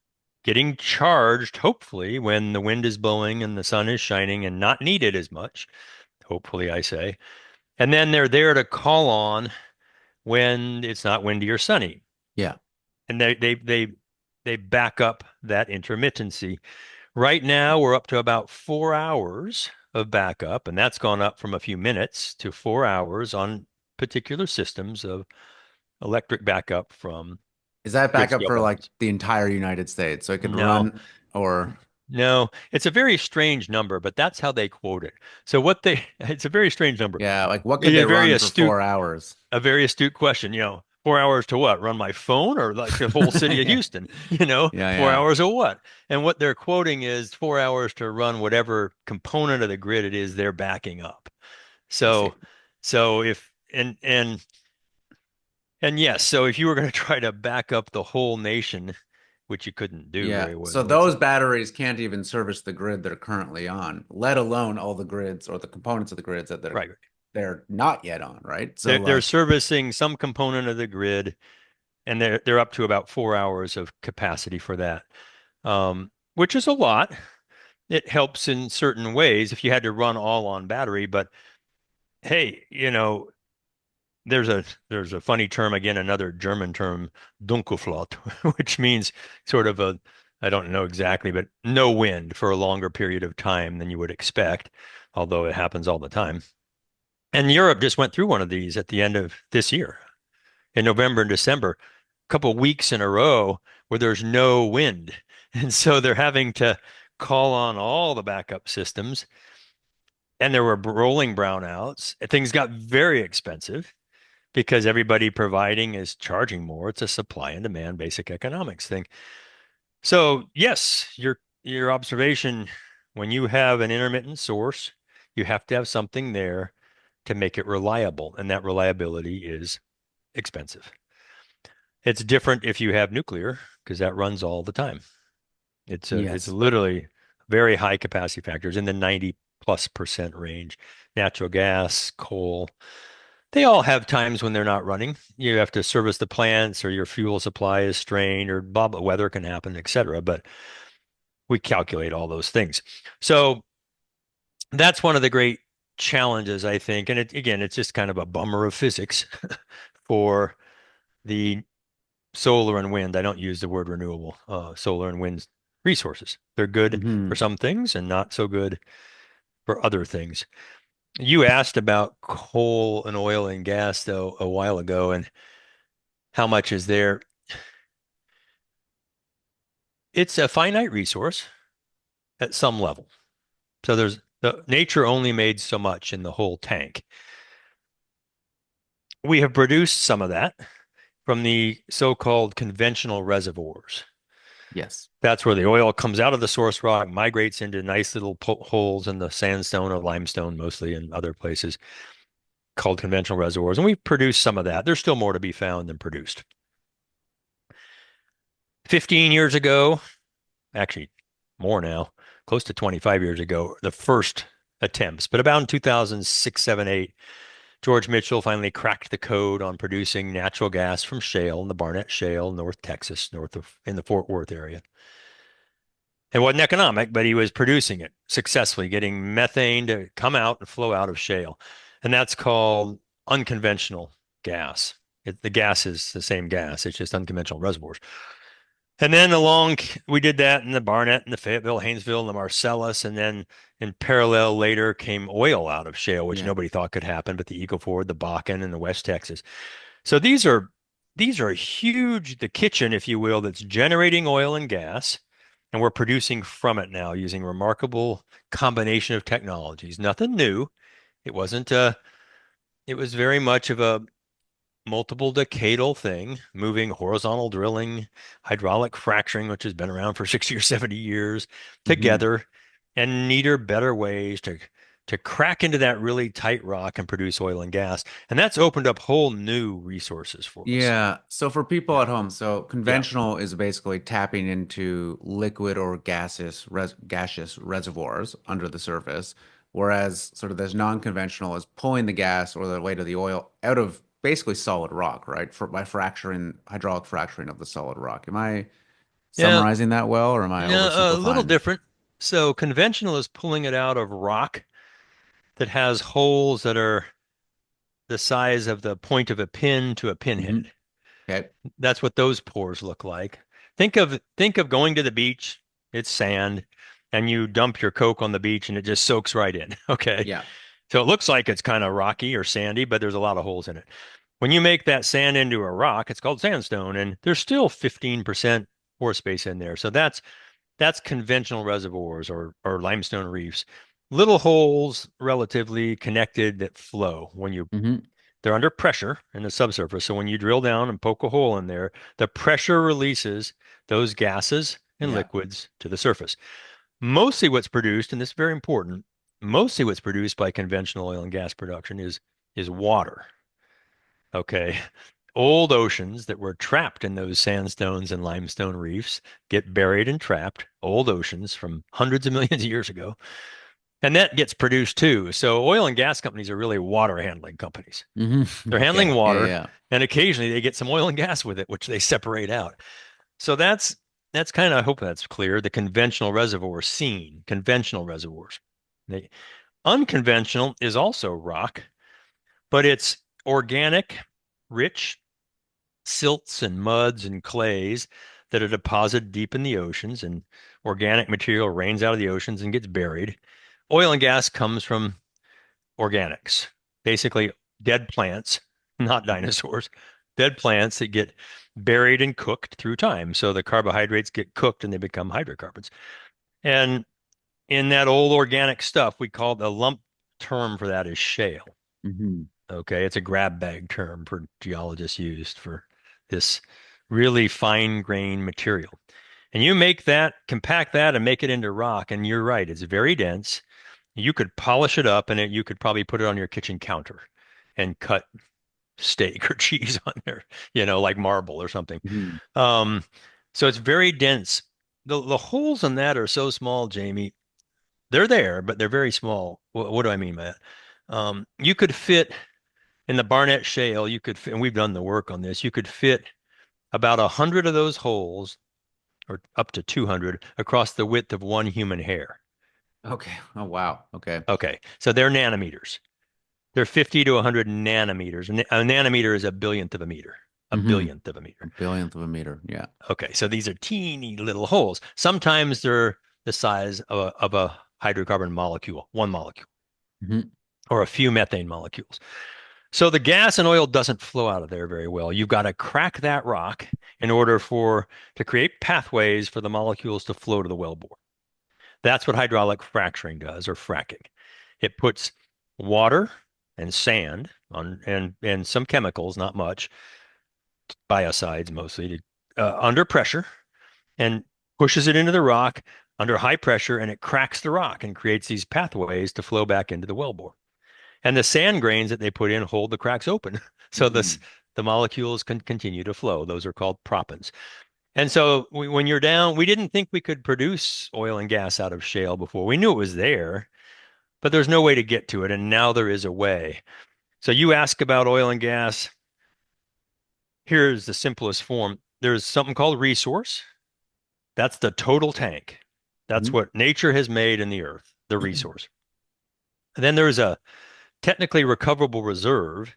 getting charged, hopefully, when the wind is blowing and the sun is shining and not needed as much. Hopefully, I say. And then they're there to call on when it's not windy or sunny. Yeah. And they back up that intermittency. Right now, we're up to about 4 hours of backup, and that's gone up from a few minutes to 4 hours on particular systems of electric backup from Is that grid backup scale for like batteries. the entire United States? So it could No, run or no, it's a very strange number, but that's how they quote it. It's a very strange number. yeah, like what could A they very run for astute, 4 hours? a very astute question. 4 hours to what? Run my phone or like the whole city of Yeah. Houston? Yeah, Four yeah. hours of what? And what they're quoting is 4 hours to run whatever component of the grid it is they're backing up. I see. So, so if and yes, so if you were going to try to back up the whole nation, which you couldn't do Yeah. very So well, those batteries can't even service the grid they're currently on, let alone all the grids or the components of the grids that they're right. they're not yet on, right? So They're like, servicing some component of the grid, and they're up to about 4 hours of capacity for that, which is a lot. It helps in certain ways if you had to run all on battery, but hey, there's a funny term again, another German term, Dunkelflaut, which means sort of I don't know exactly, but no wind for a longer period of time than you would expect, although it happens all the time. And Europe just went through one of these at the end of this year, in November and December. couple weeks in a row where there's no wind. And so they're having to call on all the backup systems. And there were rolling brownouts. Things got very expensive because everybody providing is charging more. It's a supply and demand basic economics thing. So yes, your observation, when you have an intermittent source, you have to have something there to make it reliable, and that reliability is expensive. It's different if you have nuclear because that runs all the time. It's Yes. literally very high capacity factors in the 90+% range. Natural gas, coal, they all have times when they're not running. You have to service the plants or your fuel supply is strained or blah, blah, weather can happen, et cetera. But we calculate all those things. So that's one of the great challenges, I think. And again, it's just kind of a bummer of physics for the solar and wind. I don't use the word renewable, solar and wind resources. They're good for Hmm. some things and not so good for other things. You asked about coal and oil and gas, though, a while ago, and how much is there? It's a finite resource at some level. So there's the nature only made so much in the whole tank. We have produced some of that from the so-called conventional reservoirs. Yes. That's where the oil comes out of the source rock, migrates into nice little holes in the sandstone or limestone, mostly in other places called conventional reservoirs. And we've produced some of that. There's still more to be found than produced. 15 years ago, actually more now, close to 25 years ago, the first attempts, but about in 2006, 7, 8, George Mitchell finally cracked the code on producing natural gas from shale in the Barnett Shale, North Texas, north of in the Fort Worth area. It wasn't economic, but he was producing it successfully, getting methane to come out and flow out of shale. And that's called unconventional gas. The gas is the same gas, it's just unconventional reservoirs. And then along, we did that in the Barnett and the Fayetteville, Haynesville, and the Marcellus. And then in parallel later came oil out of shale, which Yeah. nobody thought could happen, but the Eagle Ford, the Bakken, and the West Texas. So these are huge, the kitchen, if you will, that's generating oil and gas, and we're producing from it now using remarkable combination of technologies. Nothing new. It wasn't it was very much of a multiple decadal thing, moving horizontal drilling, hydraulic fracturing, which has been around for 60 or 70 years, Hmm. together, and neater, better ways to crack into that really tight rock and produce oil and gas. And that's opened up whole new resources for us. Yeah. So for people Yeah. at home, so Yeah. conventional is basically tapping into liquid or gaseous reservoirs under the surface, whereas sort of this non-conventional is pulling the gas or the weight of the oil out of basically solid rock, right? By hydraulic fracturing of the solid rock. Am I Yeah. summarizing that well, or am I No, a little oversimplifying? different. So conventional is pulling it out of rock that has holes that are the size of the point of a pin to a Hmm. pinhead. Okay. That's what those pores look like. Think of going to the beach, it's sand, and you dump your Coke on the beach and it just soaks right in. Okay. Yeah. So it looks like it's kind of rocky or sandy, but there's a lot of holes in it. When you make that sand into a rock, it's called sandstone, and there's still 15% pore space in there. So that's conventional reservoirs or limestone reefs. Little holes relatively connected that flow when you Hmm. they're under pressure in the subsurface. So when you drill down and poke a hole in there, the pressure releases those gases and Yeah. liquids to the surface. Mostly what's produced, and this is very important, mostly what's produced by conventional oil and gas production is water. Okay. Old oceans that were trapped in those sandstones and limestone reefs get buried and trapped, old oceans from hundreds of millions of years ago. And that gets produced too. So oil and gas companies are really water handling companies. Hmm. They're handling Okay. Yeah. water, Yeah. and occasionally they get some oil and gas with it, which they separate out. So that's kind of, I hope that's clear, the conventional reservoir scene, conventional reservoirs. The unconventional is also rock, but it's organic, rich silts and muds and clays that are deposited deep in the oceans, and organic material rains out of the oceans and gets buried. Oil and gas comes from organics, basically dead plants, not dinosaurs, dead plants that get buried and cooked through time. So the carbohydrates get cooked and they become hydrocarbons. And in that old organic stuff, we call the lump term for that is shale. Hmm. Okay, it's a grab bag term for geologists used for this really fine grained material. And you make that, compact that, and make it into rock. And you're right, it's very dense. You could polish it up, and you could probably put it on your kitchen counter and cut steak or cheese on there, like marble or something. Hmm. Um, so it's very dense. The holes in that are so small, Jamie. They're there, but they're very small. What do I mean by that? You could fit in the Barnett Shale, you could fit, and we've done the work on this, you could fit about 100 of those holes, or up to 200, across the width of one human hair. Okay. Oh, wow. Okay. Okay, so they're nanometers. They're 50 to 100 nanometers. A nanometer is a billionth of a meter. A Hmm. billionth of a A meter. billionth of a meter. Yeah. Okay, so these are teeny little holes. Sometimes they're the size of a hydrocarbon molecule, one molecule, Hmm. or a few methane molecules. So the gas and oil doesn't flow out of there very well. You've got to crack that rock in order to create pathways for the molecules to flow to the wellbore. That's what hydraulic fracturing does, or fracking. It puts water and sand on and some chemicals, not much, biocides mostly, under pressure and pushes it into the rock under high pressure, and it cracks the rock and creates these pathways to flow back into the wellbore. And the sand grains that they put in hold the cracks open, so Hmm. the molecules can continue to flow. Those are called proppants. And so when you're down, we didn't think we could produce oil and gas out of shale before. We knew it was there, but there's no way to get to it. And now there is a way. So you ask about oil and gas. Here's the simplest form. There's something called resource. That's the total tank. That's Hmm. what nature has made in the earth, the resource. And then there's a technically recoverable reserve.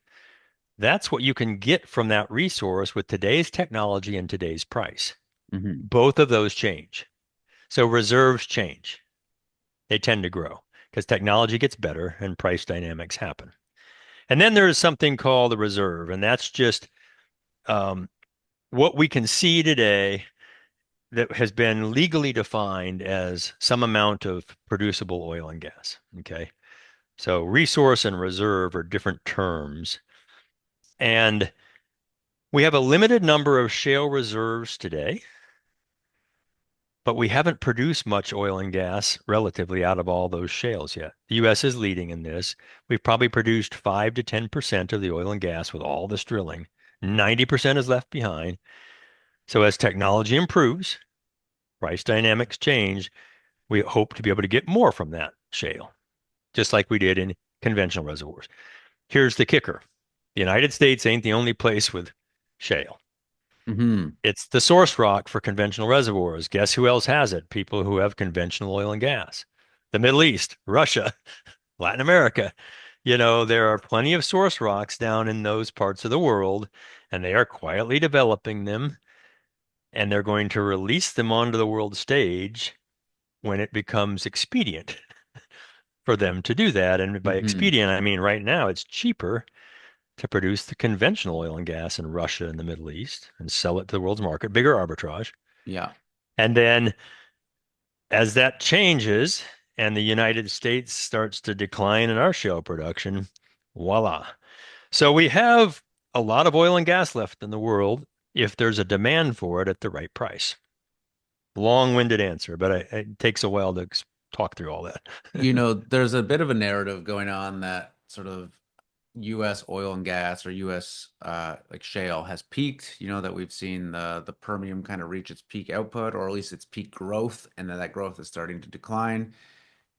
That's what you can get from that resource with today's technology and today's price. Hmm. Both of those change. So reserves change. They tend to grow because technology gets better and price dynamics happen. And then there is something called the reserve, and that's just um, what we can see today that has been legally defined as some amount of producible oil and gas. Okay. So resource and reserve are different terms. And we have a limited number of shale reserves today, but we haven't produced much oil and gas relatively out of all those shales yet. The U.S. is leading in this. We've probably produced 5 to 10% of the oil and gas with all this drilling. 90% is left behind. So as technology improves, price dynamics change, we hope to be able to get more from that shale, just like we did in conventional reservoirs. Here's the kicker. The United States ain't the only place with shale. Hmm. It's the source rock for conventional reservoirs. Guess who else has it? People who have conventional oil and gas. The Middle East, Russia, Latin America. There are plenty of source rocks down in those parts of the world, and they are quietly developing them, and they're going to release them onto the world stage when it becomes expedient for them to do that. And by Hmm. expedient, I mean right now it's cheaper to produce the conventional oil and gas in Russia and the Middle East and sell it to the world's market, bigger arbitrage. Yeah. And then as that changes and the United States starts to decline in our shale production, voila. So we have a lot of oil and gas left in the world if there's a demand for it at the right price. Long-winded answer, but it takes a while to talk through all that. There's a bit of a narrative going on that sort of U.S. oil and gas or U.S. Like shale has peaked. That we've seen the Permian kind of reach its peak output, or at least its peak growth, and that growth is starting to decline.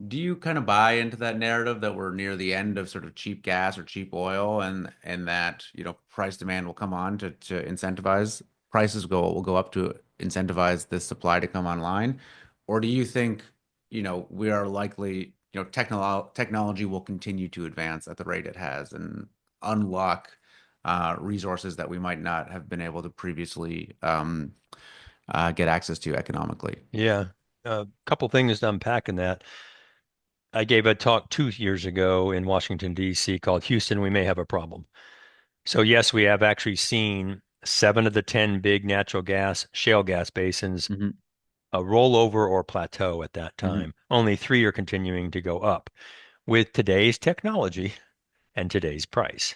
Do you kind of buy into that narrative that we're near the end of sort of cheap gas or cheap oil, and that price demand will come on to incentivize prices will go up to incentivize this supply to come online? Or do you think we are likely technology will continue to advance at the rate it has and unlock resources that we might not have been able to previously get access to economically? Yeah. A couple things to unpack in that. I gave a talk 2 years ago in Washington, D.C. called Houston, We May Have a Problem. So yes, we have actually seen seven of the 10 big natural gas, shale gas basins Hmm. roll over or plateau at that Hmm. time. Only three are continuing to go up with today's technology and today's price.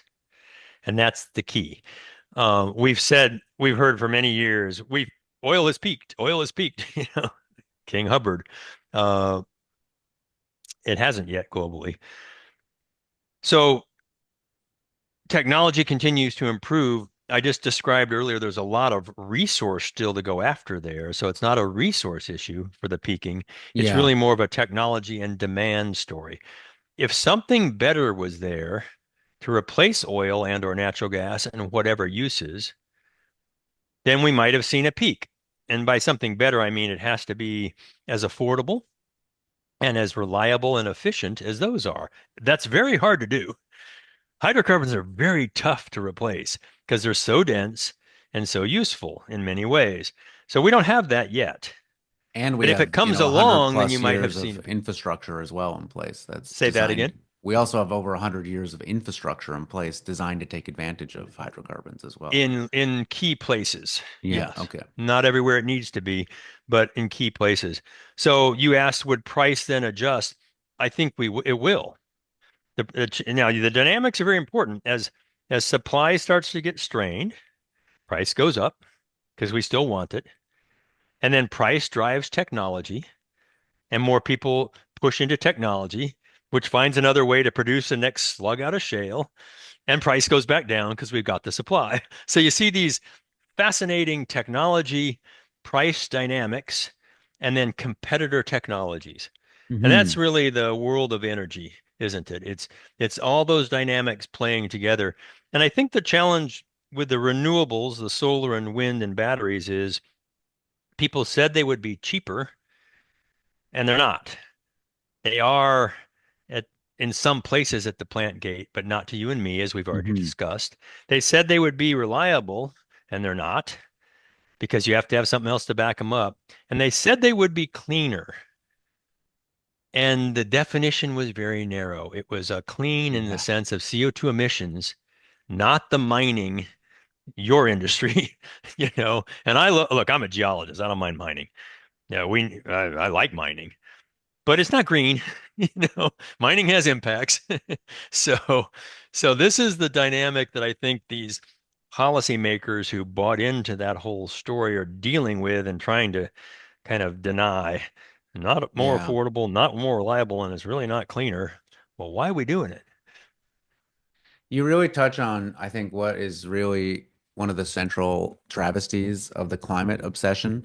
And that's the key. We've heard for many years, oil has peaked, oil has peaked, King Hubbard. Uh, it hasn't yet globally. So technology continues to improve. I just described earlier there's a lot of resource still to go after there. So it's not a resource issue for the peaking. It's Yeah. really more of a technology and demand story. If something better was there to replace oil and or natural gas and whatever uses, then we might have seen a peak. And by something better, I mean it has to be as affordable and as reliable and efficient as those are. That's very hard to do. Hydrocarbons are very tough to replace because they're so dense and so useful in many ways. So we don't have that yet. And we But if it have, comes 100 along, then you plus might have years seen of a peak. infrastructure as well in place that's Say that designed. again. We also have over 100 years of infrastructure in place designed to take advantage of hydrocarbons as well. In key places, Yeah. yes. Okay. Not everywhere it needs to be, but in key places. So you asked, would price then adjust? I think it will. Now the dynamics are very important. As supply starts to get strained, price goes up because we still want it. And then price drives technology, and more people push into technology, which finds another way to produce the next slug out of shale, and price goes back down because we've got the supply. So you see these fascinating technology, price dynamics, and then competitor technologies. And that's Hmm. really the world of energy, isn't it? It's all those dynamics playing together. And I think the challenge with the renewables, the solar and wind and batteries is people said they would be cheaper, and they're not. They are at in some places at the plant gate, but not to you and me, as we've already Hmm. discussed. They said they would be reliable, and they're not because you have to have something else to back them up. And they said they would be cleaner. And the definition was very narrow. It was clean in the Yeah. sense of CO2 emissions, not the mining, your industry, And look, I'm a geologist. I don't mind mining. Yeah, I like mining, but it's not green. Mining has impacts. So, so this is the dynamic that I think these policymakers who bought into that whole story are dealing with and trying to kind of deny. Not more Yeah. affordable, not more reliable, and it's really not cleaner. Well, why are we doing it? You really touch on, I think, what is really one of the central travesties of the climate obsession,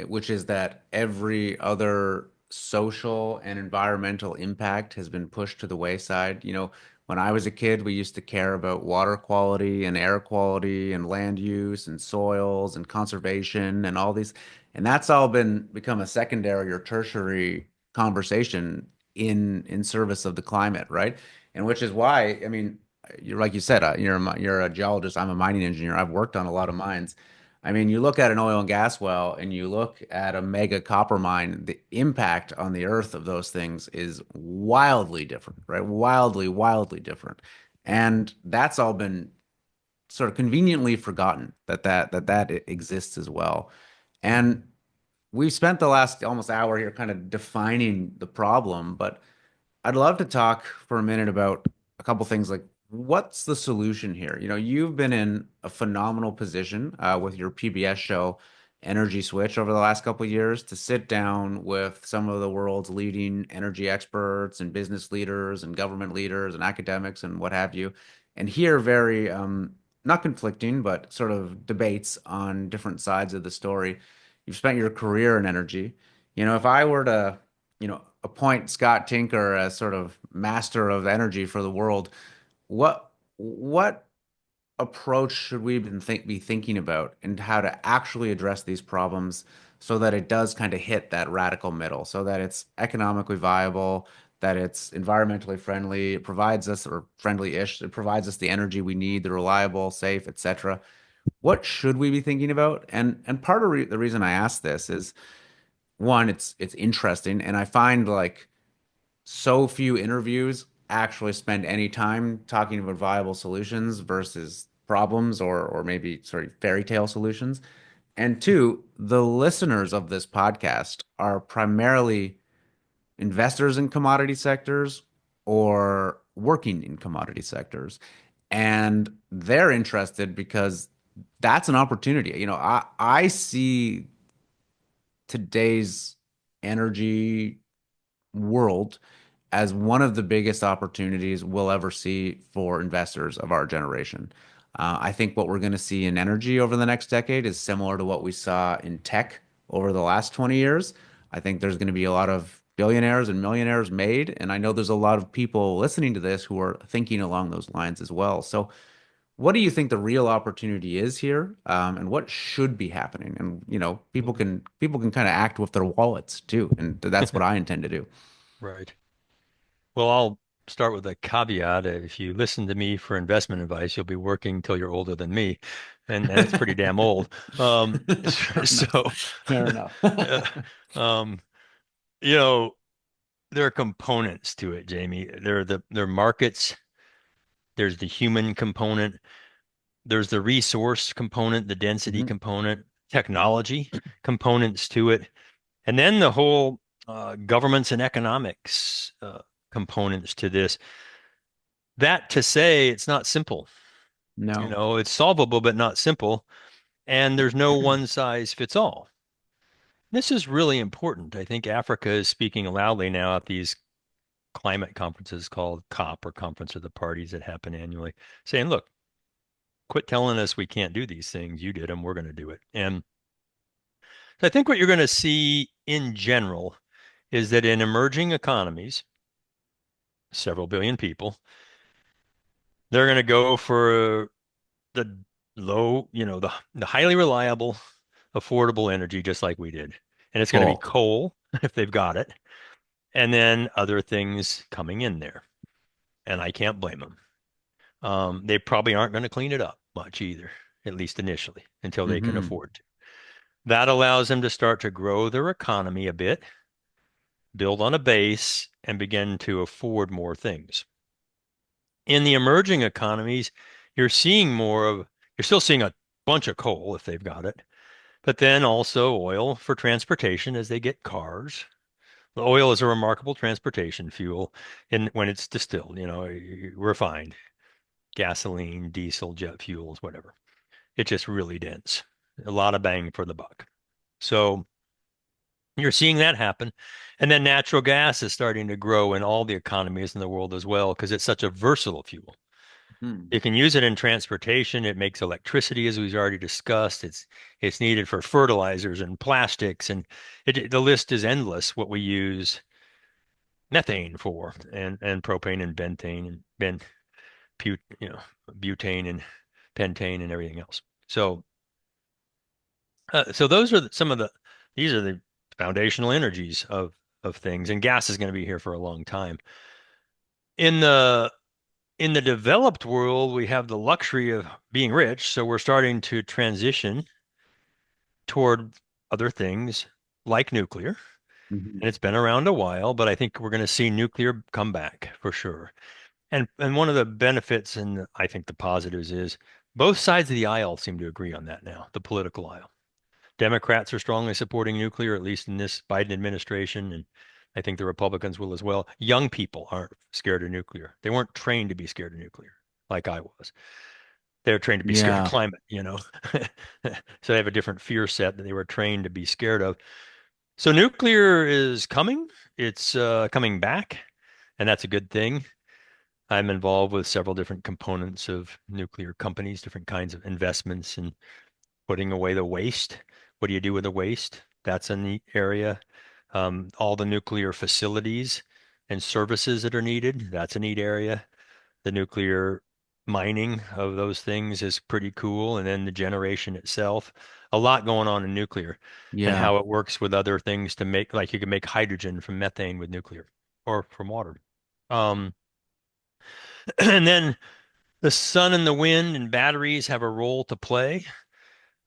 which is that every other social and environmental impact has been pushed to the wayside. When I was a kid, we used to care about water quality and air quality and land use and soils and conservation and all these, and that's all been become a secondary or tertiary conversation in service of the climate, right? And which is why, I mean, you're like you said, you're a geologist. I'm a mining engineer. I've worked on a lot of mines. I mean, you look at an oil and gas well and you look at a mega copper mine, the impact on the earth of those things is wildly different, right? Wildly, wildly different. And that's all been sort of conveniently forgotten that exists as well. And we've spent the last almost hour here kind of defining the problem, but I'd love to talk for a minute about a couple things like what's the solution here? You've been in a phenomenal position with your PBS show, Energy Switch, over the last couple of years to sit down with some of the world's leading energy experts and business leaders and government leaders and academics and what have you, and hear very not conflicting, but sort of debates on different sides of the story. You've spent your career in energy. If I were to appoint Scott Tinker as sort of master of energy for the world, what approach should we be thinking about and how to actually address these problems so that it does kind of hit that radical middle, so that it's economically viable, that it's environmentally friendly, it provides us or friendly-ish, it provides us the energy we need, the reliable, safe, etc. What should we be thinking about? And part of the reason I ask this is one, it's interesting, and I find like so few interviews actually spend any time talking about viable solutions versus problems or maybe sorry, fairy tale solutions. And two, the listeners of this podcast are primarily investors in commodity sectors or working in commodity sectors. And they're interested because that's an opportunity. I see today's energy world as one of the biggest opportunities we'll ever see for investors of our generation. I think what we're going to see in energy over the next decade is similar to what we saw in tech over the last 20 years. I think there's going to be a lot of billionaires and millionaires made, and I know there's a lot of people listening to this who are thinking along those lines as well. So, what do you think the real opportunity is here, and what should be happening? And people can kind of act with their wallets too, and that's what I intend to do. Right. Well, I'll start with a caveat. If you listen to me for investment advice, you'll be working till you're older than me, and it's pretty damn old. Fair enough. So, Fair enough. uh, um, you know, there are components to it, Jamie. There are markets. There's the human component. There's the resource component, the density Mhm. component, technology components to it, and then the whole governments and economics components to this. That to say, it's not simple. No. It's solvable, but not simple. And there's no one size fits all. This is really important. I think Africa is speaking loudly now at these climate conferences called COP, or Conference of the Parties, that happen annually, saying, look, quit telling us we can't do these things. You did them. We're going to do it. And so I think what you're going to see in general is that in emerging economies, several billion people, they're going to go for the the highly reliable, affordable energy, just like we did. And it's going to be Cool. coal if they've got it, and then other things coming in there. And I can't blame them. They probably aren't going to clean it up much either, at least initially, until they can Hmm. afford to. That allows them to start to grow their economy a bit, build on a base, and begin to afford more things. In the emerging economies, you're seeing more of, you're still seeing a bunch of coal if they've got it, but then also oil for transportation as they get cars. The oil is a remarkable transportation fuel in when it's distilled, refined, gasoline, diesel, jet fuels, whatever. It's just really dense. A lot of bang for the buck. So you're seeing that happen. And then natural gas is starting to grow in all the economies in the world as well because it's such a versatile fuel. Hmm. You can use it in transportation. It makes electricity, as we've already discussed. It's needed for fertilizers and plastics, and the list is endless. What we use methane for, and propane and bentane and put, butane and pentane and everything else. So those are some of these are the foundational energies of things, and gas is going to be here for a long time. In the developed world, we have the luxury of being rich, so we're starting to transition toward other things like nuclear. Hmm. And it's been around a while, but I think we're going to see nuclear come back for sure. And one of the benefits, and I think the positives, is both sides of the aisle seem to agree on that now, the political aisle. Democrats are strongly supporting nuclear, at least in this Biden administration, and I think the Republicans will as well. Young people aren't scared of nuclear. They weren't trained to be scared of nuclear like I was. They were trained to be scared of Yeah. climate. So they have a different fear set that they were trained to be scared of. So nuclear is coming. It's coming back, and that's a good thing. I'm involved with several different components of nuclear companies, different kinds of investments, and putting away the waste. What do you do with the waste? That's a neat area. All the nuclear facilities and services that are needed, that's a neat area. The nuclear mining of those things is pretty cool. And then the generation itself, a lot going on in nuclear and Yeah. how it works with other things to make, like you can make hydrogen from methane with nuclear or from water. Um, and then the sun and the wind and batteries have a role to play.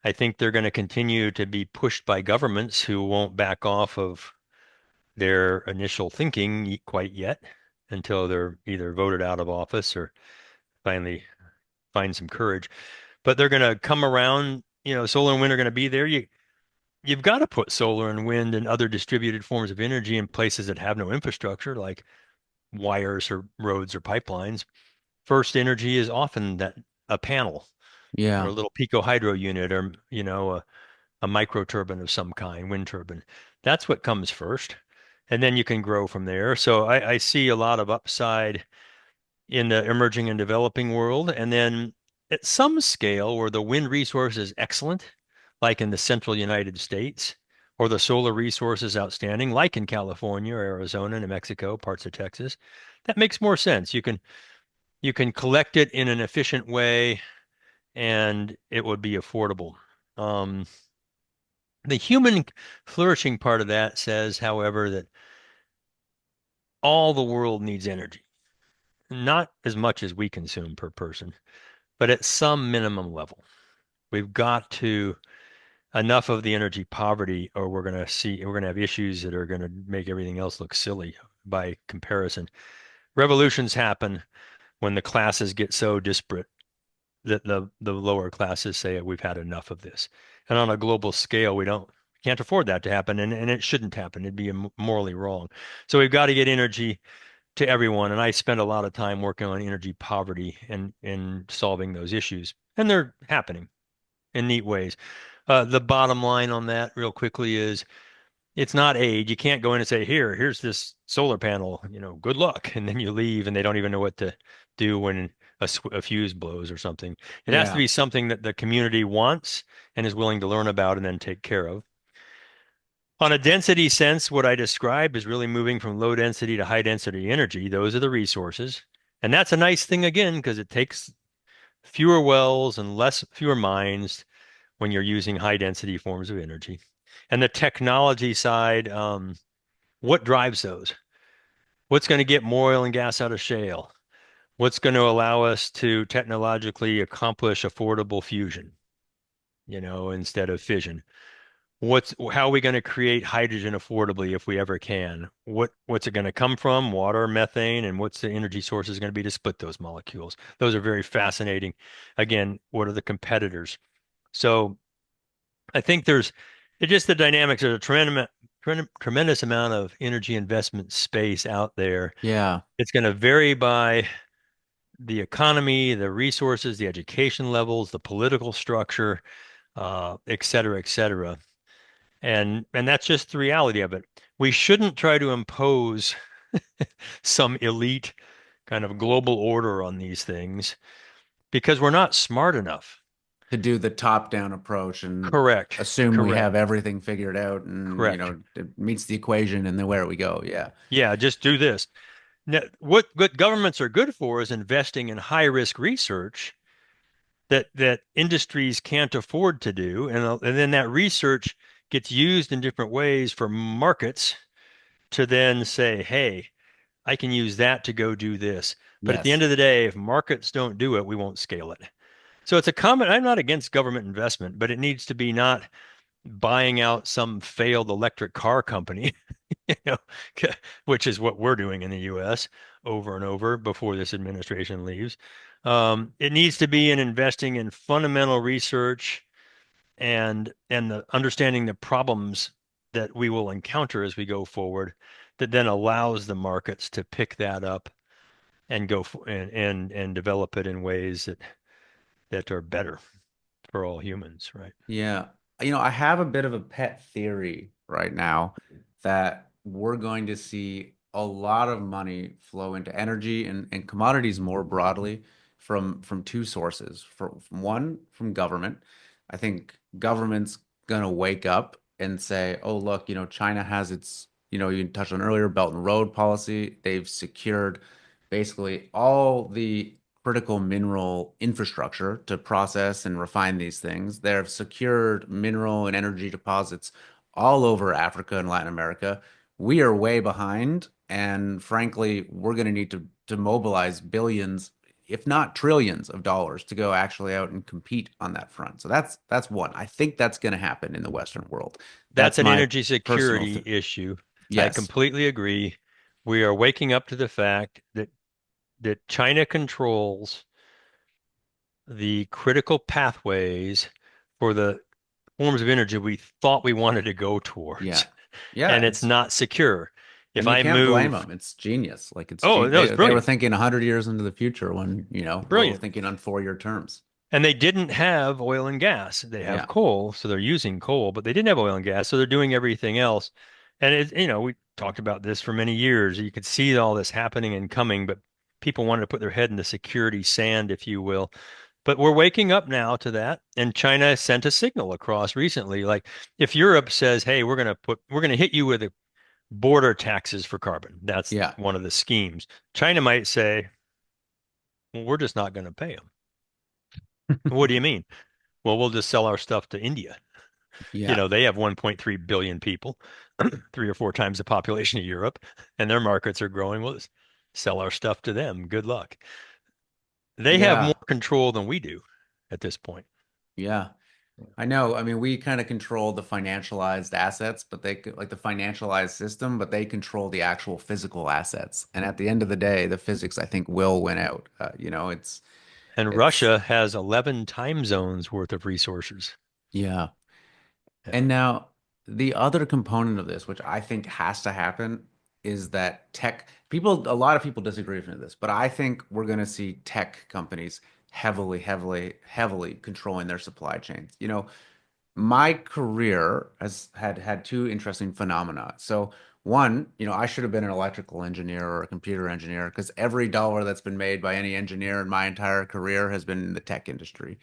I think they're going to continue to be pushed by governments who won't back off of their initial thinking quite yet until they're either voted out of office or finally find some courage. But they're going to come around, solar and wind are going to be there. You've got to put solar and wind and other distributed forms of energy in places that have no infrastructure, like wires or roads or pipelines. First energy is often that a panel or a Yeah. little pico hydro unit or, a micro turbine of some kind, wind turbine. That's what comes first. And then you can grow from there. So I see a lot of upside in the emerging and developing world. And then at some scale where the wind resource is excellent, like in the central United States, or the solar resource is outstanding, like in California or Arizona, New Mexico, parts of Texas, that makes more sense. You can collect it in an efficient way and it would be affordable. Um, the human flourishing part of that says, however, that all the world needs energy, not as much as we consume per person, but at some minimum level. We've got to enough of the energy poverty, or we're going to have issues that are going to make everything else look silly by comparison. Revolutions happen when the classes get so disparate that the lower classes say we've had enough of this. And on a global scale, can't afford that to happen, and it shouldn't happen. It'd be morally wrong. So we've got to get energy to everyone. And I spend a lot of time working on energy poverty and solving those issues. And they're happening in neat ways. The bottom line on that, real quickly, is it's not aid. You can't go in and say, here's this solar panel, good luck. And then you leave and they don't even know what to do when a fuse blows or something. It has to Yeah. be something that the community wants and is willing to learn about and then take care of. On a density sense, what I described is really moving from low density to high density energy. Those are the resources. And that's a nice thing again, because it takes fewer wells and fewer mines when you're using high density forms of energy. And the technology side, what drives those? What's going to get more oil and gas out of shale? What's going to allow us to technologically accomplish affordable fusion, instead of fission? How are we going to create hydrogen affordably if we ever can? What's it going to come from? Water, methane, and what's the energy sources going to be to split those molecules? Those are very fascinating. Again, what are the competitors? So I think it's just the dynamics. There's a tremendous amount of energy investment space out there. Yeah. It's going to vary by the economy, the resources, the education levels, the political structure, et cetera, et cetera. And that's just the reality of it. We shouldn't try to impose some elite kind of global order on these things because we're not smart enough. To do the top-down approach and Correct. assume we Correct. have everything figured out and, Correct. it meets the equation and then where we go. Yeah. Yeah, just do this. Now, what governments are good for is investing in high risk research that industries can't afford to do, and then that research gets used in different ways for markets to then say, hey, I can use that to go do this. But at the end Yes. of the day, if markets don't do it, we won't scale it. So it's a common. I'm not against government investment, but it needs to be not buying out some failed electric car company, you know, which is what we're doing in the US over and over before this administration leaves. It needs to be in investing in fundamental research and the understanding the problems that we will encounter as we go forward that then allows the markets to pick that up and and develop it in ways that are better for all humans, right? Yeah. I have a bit of a pet theory right now that we're going to see a lot of money flow into energy and commodities more broadly from two sources. From one, from government. I think government's gonna wake up and say, oh, look, China has its, you touched on earlier, Belt and Road policy. They've secured basically all the critical mineral infrastructure to process and refine these things. They've secured mineral and energy deposits all over Africa and Latin America. We are way behind, and frankly, we're going to need to mobilize billions, if not trillions of dollars to go actually out and compete on that front. So that's one. I think that's going to happen in the Western world. That's That's an my energy personal security issue. I yes. completely agree. We are waking up to the fact that China controls the critical pathways for the forms of energy we thought we wanted to go Yeah. towards, Yeah, and it's not secure. If and you I can't blame move, them. It's genius. Like oh, that was they were brilliant, thinking 100 years into the future when, we're brilliant. thinking on 4-year terms. And they didn't have oil and gas. They have Yeah. coal, so they're using coal, but they didn't have oil and gas, so they're doing everything else. And we talked about this for many years. You could see all this happening and coming, but people wanted to put their head in the security sand, if you will. But we're waking up now to that. And China sent a signal across recently. Like if Europe says, hey, we're going to hit you with a border taxes for carbon. That's Yeah. one of the schemes. China might say, well, we're just not going to pay them. What do you mean? Well, we'll just sell our stuff to India. Yeah. They have 1.3 billion people, three or four times the population of Europe, and their markets are growing. We'll just sell our stuff to them. Good luck. They have more Yeah. control than we do at this point. Yeah. I know. I mean, we kind of control the financialized assets, but like the financialized system, but they control the actual physical assets. And at the end of the day, the physics, I think, will win out. And it's, Russia has 11 time zones worth of resources. yeah. Yeah. And now the other component of this, which I think has to happen, is that a lot of people disagree with me with this, but I think we're going to see tech companies heavily, heavily, heavily controlling their supply chains. My career has had two interesting phenomena. So one, I should have been an electrical engineer or a computer engineer because every dollar that's been made by any engineer in my entire career has been in the tech industry.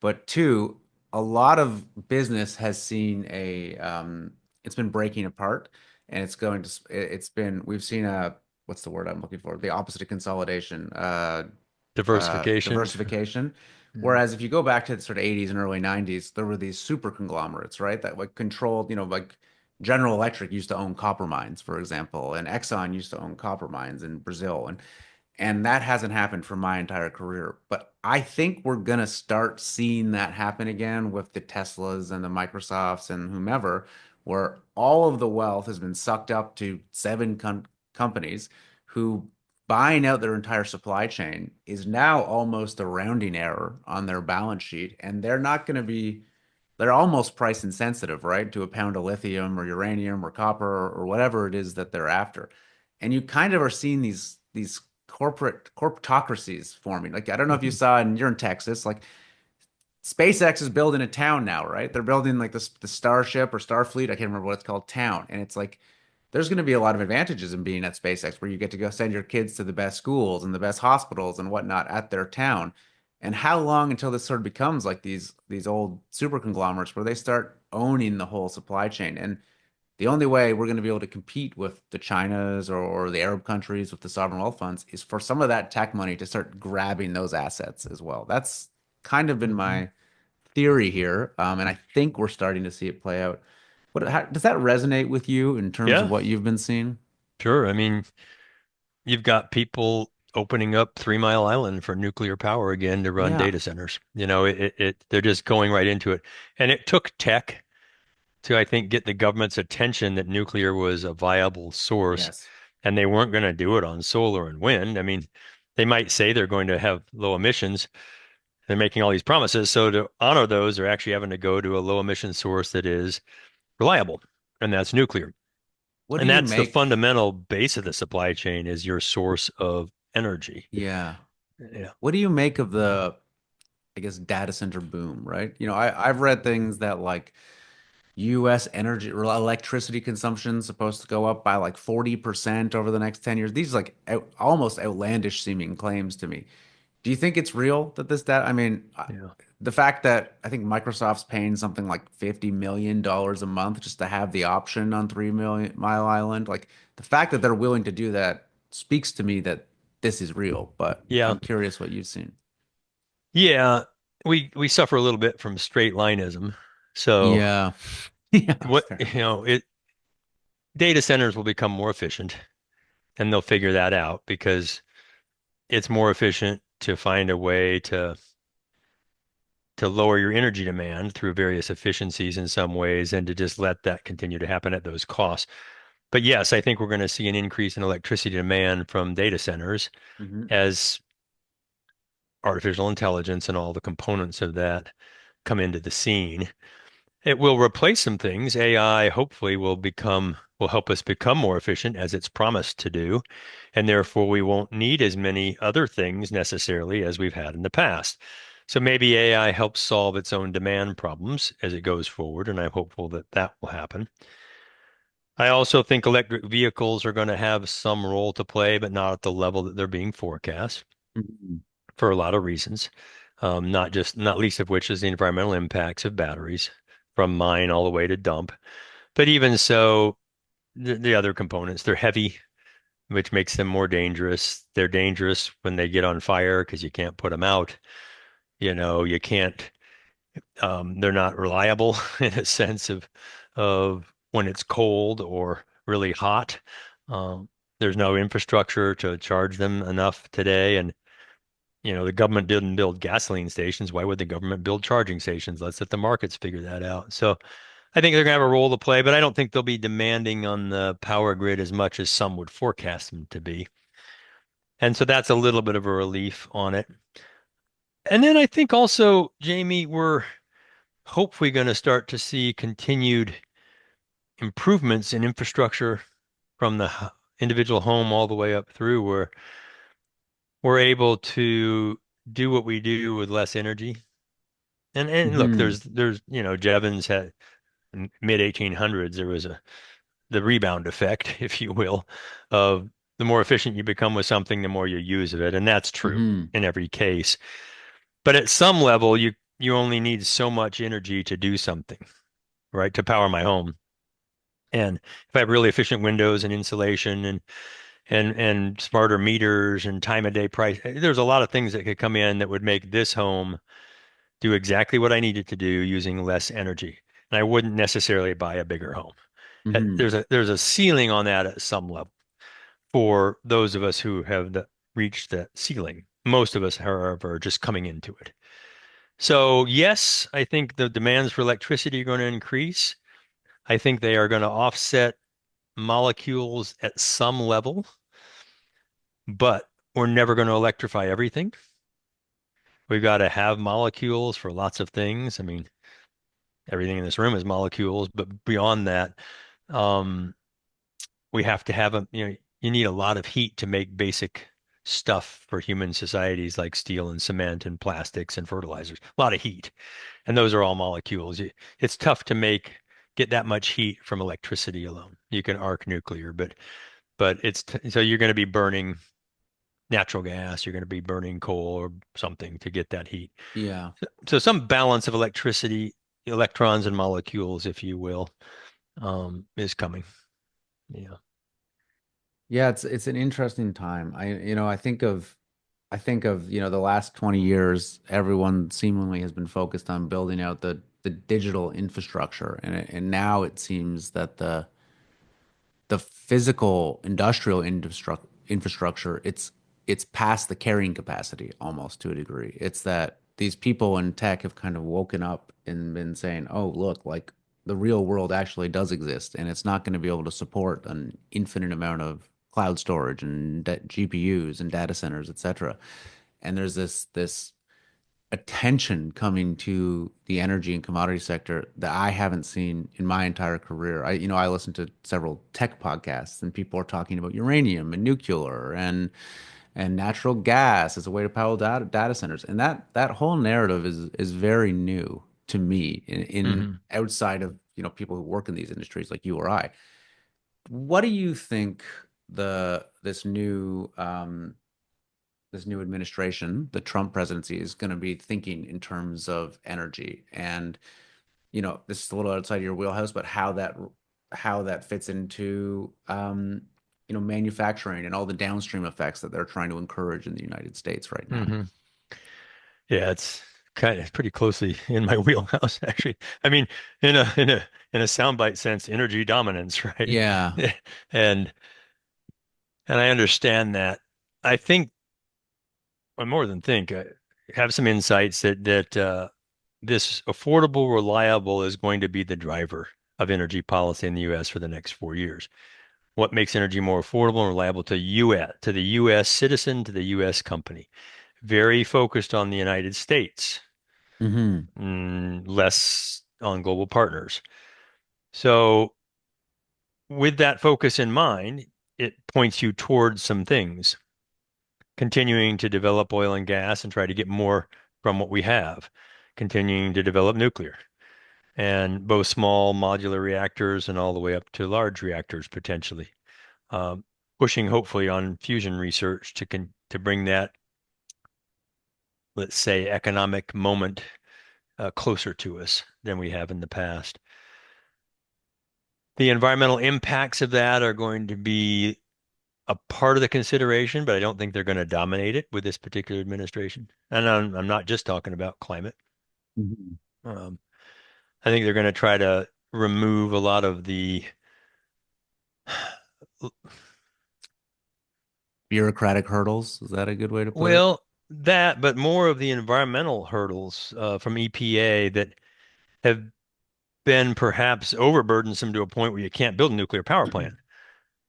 But two, a lot of business has seen it's been breaking apart, and we've seen what's the word I'm looking for? The opposite of consolidation, Diversification. diversification. Mhm. Whereas if you go back to the sort of 80s and early 90s, there were these super conglomerates, right? That like controlled, like General Electric used to own copper mines, for example, and Exxon used to own copper mines in Brazil. And that hasn't happened for my entire career. But I think we're gonna start seeing that happen again with the Teslas and the Microsofts and whomever, where all of the wealth has been sucked up to seven companies who buying out their entire supply chain is now almost a rounding error on their balance sheet. And they're almost price insensitive, right? To a pound of lithium or uranium or copper or whatever it is that they're after. And you kind of are seeing these corporatocracies forming. Like I don't know if you Mhm. saw, and you're in Texas, like SpaceX is building a town now, right? They're building like the Starship or Starfleet, I can't remember what it's called, town. And it's like there's going to be a lot of advantages in being at SpaceX where you get to go send your kids to the best schools and the best hospitals and whatnot at their town. And how long until this sort of becomes like these old super conglomerates where they start owning the whole supply chain? And the only way we're going to be able to compete with the Chinas or the Arab countries with the sovereign wealth funds is for some of that tech money to start grabbing those assets as well. That's kind of been Mhm. my theory here, and I think we're starting to see it play out. Does that resonate with you in terms of Yeah, what you've been seeing? sure. I mean, you've got people opening up 3 Mile Island for nuclear power again to run Yeah. data centers. They're just going right into it. And it took tech to, I think, get the government's attention that nuclear was a viable source, Yes. and they weren't going to do it on solar and wind. I mean, they might say they're going to have low emissions. They're making all these promises. So to honor those, they're actually having to go to a low emission source that is reliable, and that's nuclear. What do And you that's the make? fundamental base of the supply chain is your source of energy. Yeah. Yeah. What do you make of I guess, data center boom, right? I've read things that like US energy or electricity consumption is supposed to go up by like 40% over the next 10 years. These like almost outlandish seeming claims to me. Do you think it's real that this data? I mean, Yeah. the fact that I think Microsoft's paying something like $50 million a month just to have the option on 3 Mile Island, like the fact that they're willing to do that speaks to me that this is real. But Yeah. I'm curious what you've seen. Yeah. We suffer a little bit from straight lineism. So Yeah. Yeah, what, fair enough. data centers will become more efficient and they'll figure that out because it's more efficient to find a way to lower your energy demand through various efficiencies in some ways and to just let that continue to happen at those costs. But yes, I think we're going to see an increase in electricity demand from data centers Hmm. as artificial intelligence and all the components of that come into the scene. It will replace some things. AI hopefully will help us become more efficient as it's promised to do, and therefore we won't need as many other things necessarily as we've had in the past. So maybe AI helps solve its own demand problems as it goes forward, and I'm hopeful that that will happen. I also think electric vehicles are going to have some role to play, but not at the level that they're being forecast Mhm. for a lot of reasons. Not least of which is the environmental impacts of batteries from mine all the way to dump. But even so, the other components, they're heavy, which makes them more dangerous. They're dangerous when they get on fire because you can't put them out. You can't, they're not reliable in a sense of when it's cold or really hot. Um, there's no infrastructure to charge them enough today. And the government didn't build gasoline stations. Why would the government build charging stations? Let's let the markets figure that out. So I think they're going to have a role to play, but I don't think they'll be demanding on the power grid as much as some would forecast them to be. And so that's a little bit of a relief on it. And then I think also, Jamie, we're hopefully going to start to see continued improvements in infrastructure from the individual home all the way up through where we're able to do what we do with less energy. And look, Mhm. there's Jevons had in mid 1800s there was the rebound effect, if you will, of the more efficient you become with something, the more you use of it, and that's true Mhm. in every case. But at some level, you only need so much energy to do something, right? To power my home. And if I have really efficient windows and insulation and smarter meters and time of day price, there's a lot of things that could come in that would make this home do exactly what I needed to do using less energy. And I wouldn't necessarily buy a bigger home. Mhm. There's a ceiling on that at some level for those of us who have reached that ceiling. Most of us, however, are just coming into it. So yes, I think the demands for electricity are going to increase. I think they are going to offset molecules at some level, but we're never going to electrify everything. We've got to have molecules for lots of things. I mean, everything in this room is molecules, but beyond that, um, we have to have you need a lot of heat to make basic stuff for human societies like steel and cement and plastics and fertilizers. A lot of heat. And those are all molecules. It's tough to get that much heat from electricity alone. You can arc nuclear, but so you're going to be burning natural gas, you're going to be burning coal or something to get that heat. Yeah. So some balance of electricity, electrons and molecules, if you will, is coming. Yeah. Yeah, it's an interesting time. I think of, the last 20 years, everyone seemingly has been focused on building out the digital infrastructure. And now it seems that the physical industrial infrastructure, it's past the carrying capacity almost to a degree. It's that these people in tech have kind of woken up and been saying, "Oh, look, like the real world actually does exist, and it's not going to be able to support an infinite amount of cloud storage and GPUs and data centers, etc." And there's this attention coming to the energy and commodity sector that I haven't seen in my entire career. I listen to several tech podcasts and people are talking about uranium and nuclear and natural gas as a way to power data centers. And that whole narrative is very new to me in Hmm. outside of, people who work in these industries like you or I. What do you think the this new administration, the Trump presidency, is going to be thinking in terms of energy? And, this is a little outside your wheelhouse, but how that fits into manufacturing and all the downstream effects that they're trying to encourage in the United States right now. Hmm. Yeah, it's kind of pretty closely in my wheelhouse, actually. I mean, in a soundbite sense, energy dominance, right? Yeah. And and I understand that. I think, or more than think, I have some insights that this affordable, reliable is going to be the driver of energy policy in the U.S. for the next 4 years. What makes energy more affordable and reliable to U.S. to the U.S. citizen, to the U.S. company? very focused on the United States, Hmm. less on global partners. So, with that focus in mind, it points you towards some things, continuing to develop oil and gas and try to get more from what we have, continuing to develop nuclear, and both small modular reactors and all the way up to large reactors potentially. Um, Pushing hopefully on fusion research to bring that, let's say, economic moment closer to us than we have in the past. The environmental impacts of that are going to be a part of the consideration, but I don't think they're going to dominate it with this particular administration. And I'm not just talking about climate. Hmm. Um, I think they're going to try to remove a lot of the, Bureaucratic hurdles. Is that a good way to put it? well, that, but more of the environmental hurdles from EPA that have been perhaps overburdensome to a point where you can't build a nuclear power plant.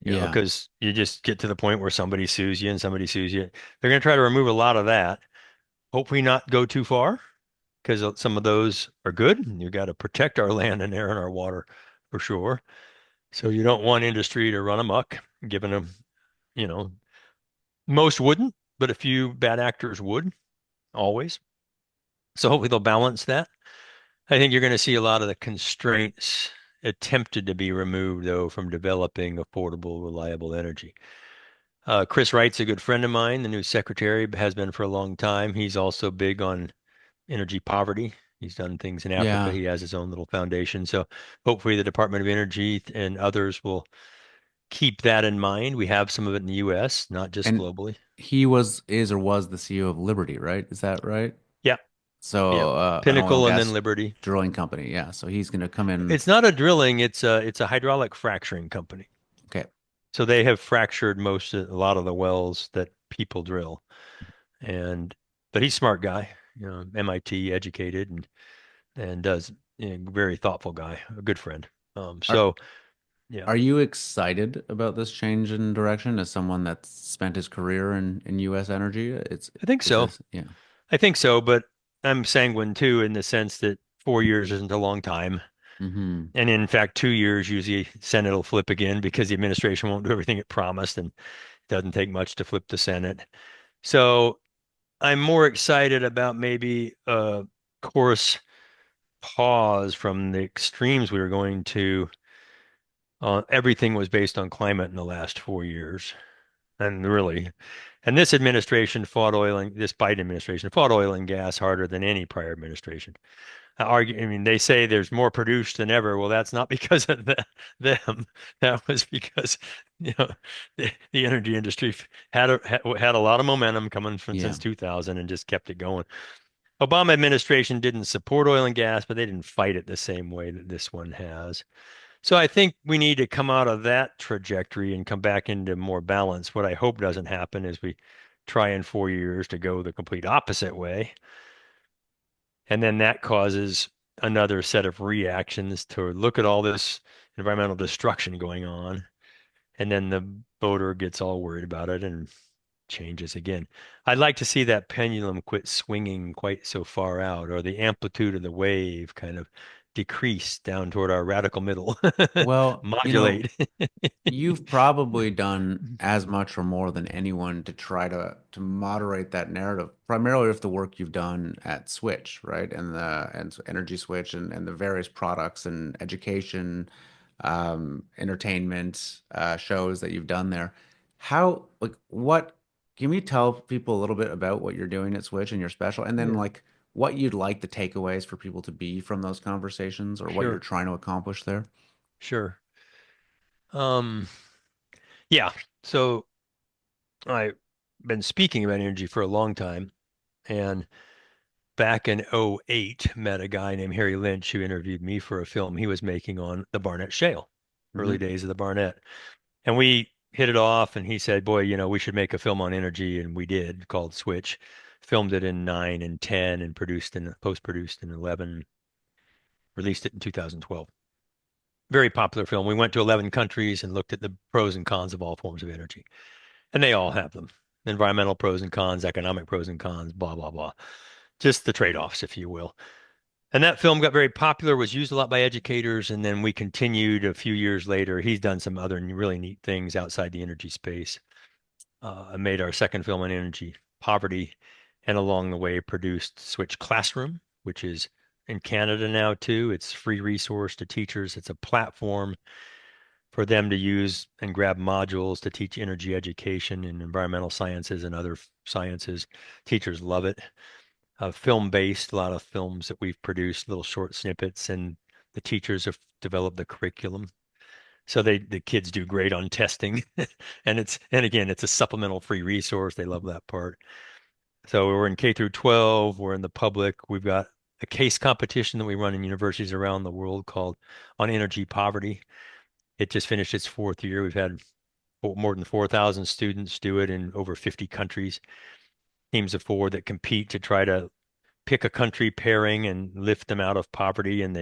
Yeah. Because you just get to the point where somebody sues you and somebody sues you. They're going to try to remove a lot of that. Hopefully not go too far because some of those are good. You got to protect our land and air and our water for sure. So you don't want industry to run amok, given them, you know, most wouldn't, but a few bad actors would always. So hopefully they'll balance that. I think you're going to see a lot of the constraints attempted to be removed, though, from developing affordable, reliable energy. Chris Wright's a good friend of mine, the new secretary, has been for a long time. He's also big on energy poverty. He's done things in Africa. Yeah. He has his own little foundation. So hopefully the Department of Energy and others will keep that in mind. We have some of it in the US, not just And globally. he was, is, or was the CEO of Liberty, right? Is that right? Yeah, yeah. So, an oil and Pinnacle and then gas Liberty. drilling company. Yeah. So he's going to come in. It's not a drilling, it's a hydraulic fracturing company. Okay. So they have fractured a lot of the wells that people drill. And but he's a smart guy, MIT educated and does very thoughtful guy, a good friend. Are So yeah, are you excited about this change in direction as someone that's spent his career in U.S. energy? I think Is so. this, yeah. I think so, but I'm sanguine too in the sense that 4 years isn't a long time. Hmm. And in fact, 2 years usually Senate will flip again because the administration won't do everything it promised, and it doesn't take much to flip the Senate. So I'm more excited about maybe a course pause from the extremes we were going to. Everything was based on climate in the last 4 years. And really, and this Biden administration fought oil and gas harder than any prior administration. I mean, they say there's more produced than ever. Well, that's not because of them. That was because, the energy industry had a lot of momentum coming from Yeah. since 2000 and just kept it going. Obama administration didn't support oil and gas, but they didn't fight it the same way that this one has. So I think we need to come out of that trajectory and come back into more balance. What I hope doesn't happen is we try in 4 years to go the complete opposite way. And then that causes another set of reactions to look at all this environmental destruction going on. And then the voter gets all worried about it and changes again. I'd like to see that pendulum quit swinging quite so far out, or the amplitude of the wave kind of decrease down toward our radical middle, Well, modulate. you've probably done as much or more than anyone to try to moderate that narrative, primarily with the work you've done at Switch, right? And Energy Switch and the various products and education, entertainment, shows that you've done there. How, like, what, can you tell people a little bit about what you're doing at Switch and your special, and then Yeah, like what you'd like the takeaways for people to be from those conversations or what you're sure, trying to accomplish there? sure. Um, yeah. So I've been speaking about energy for a long time, and back in '08, met a guy named Harry Lynch who interviewed me for a film he was making on the Barnett Shale, early Hmm. days of the Barnett. And we hit it off, and he said, "Boy, we should make a film on energy," and we did, called Switch. Filmed it in 9 and 10 and post-produced in 11, released it in 2012. Very popular film. We went to 11 countries and looked at the pros and cons of all forms of energy, and they all have them. environmental pros and cons, economic pros and cons, blah, blah, blah. Just the trade-offs, if you will. And that film got very popular, was used a lot by educators, and then we continued a few years later. He's done some other really neat things outside the energy space. I made our second film on energy poverty, and along the way produced Switch Classroom, which is in Canada now too. It's free resource to teachers. It's a platform for them to use and grab modules to teach energy education and environmental sciences and other sciences. Teachers love it. Film-based, a lot of films that we've produced, little short snippets, and the teachers have developed the curriculum. So the kids do great on testing. And again, it's a supplemental free resource. They love that part. So we're in K through 12, we're in the public. We've got a case competition that we run in universities around the world called On Energy Poverty. It just finished its fourth year. We've had more than 4,000 students do it in over 50 countries. Teams of four that compete to try to pick a country pairing and lift them out of poverty. And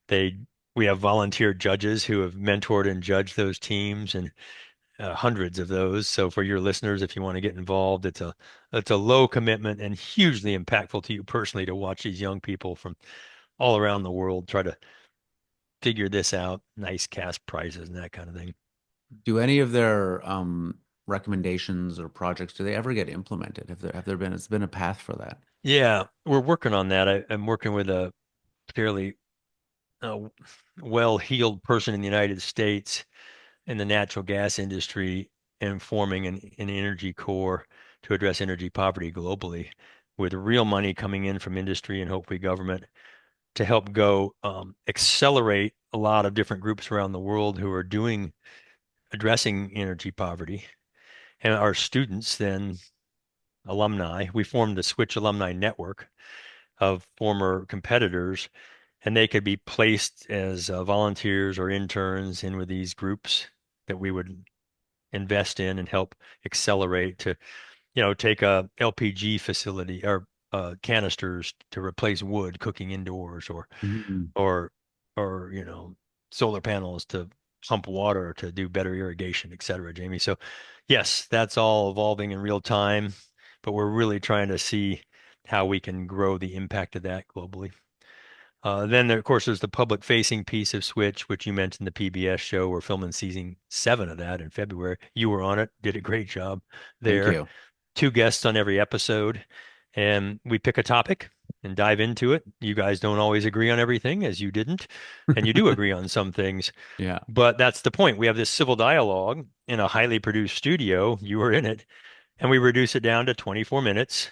they we have volunteer judges who have mentored and judged those teams, and hundreds of those. So for your listeners, if you want to get involved, it's a low commitment and hugely impactful to you personally to watch these young people from all around the world try to figure this out. Nice cash prizes and that kind of thing. Do any of their recommendations or projects, do they ever get implemented? Have there been, it's been a path for that? Yeah, we're working on that. I'm working with a fairly uh, well-heeled person in the United States in the natural gas industry and forming an energy core to address energy poverty globally with real money coming in from industry and hopefully government to help go accelerate a lot of different groups around the world who are doing addressing energy poverty. And our students then, alumni, we formed the Switch Alumni Network of former competitors, and they could be placed as volunteers or interns in with these groups that we would invest in and help accelerate to, take a LPG facility or canisters to replace wood cooking indoors, Mhm. or or solar panels to pump water to do better irrigation, et cetera, Jamie. So yes, that's all evolving in real time, but we're really trying to see how we can grow the impact of that globally. Then, of course, there's the public facing piece of Switch, which you mentioned, the PBS show. We're filming season 7 of that in February. You were on it, did a great job Thank there. you. Two guests on every episode, and we pick a topic and dive into it. You guys don't always agree on everything, as you didn't, and you do agree on some things, Yeah. but that's the point. We have this civil dialogue in a highly produced studio. You were in it, and we reduce it down to 24 minutes.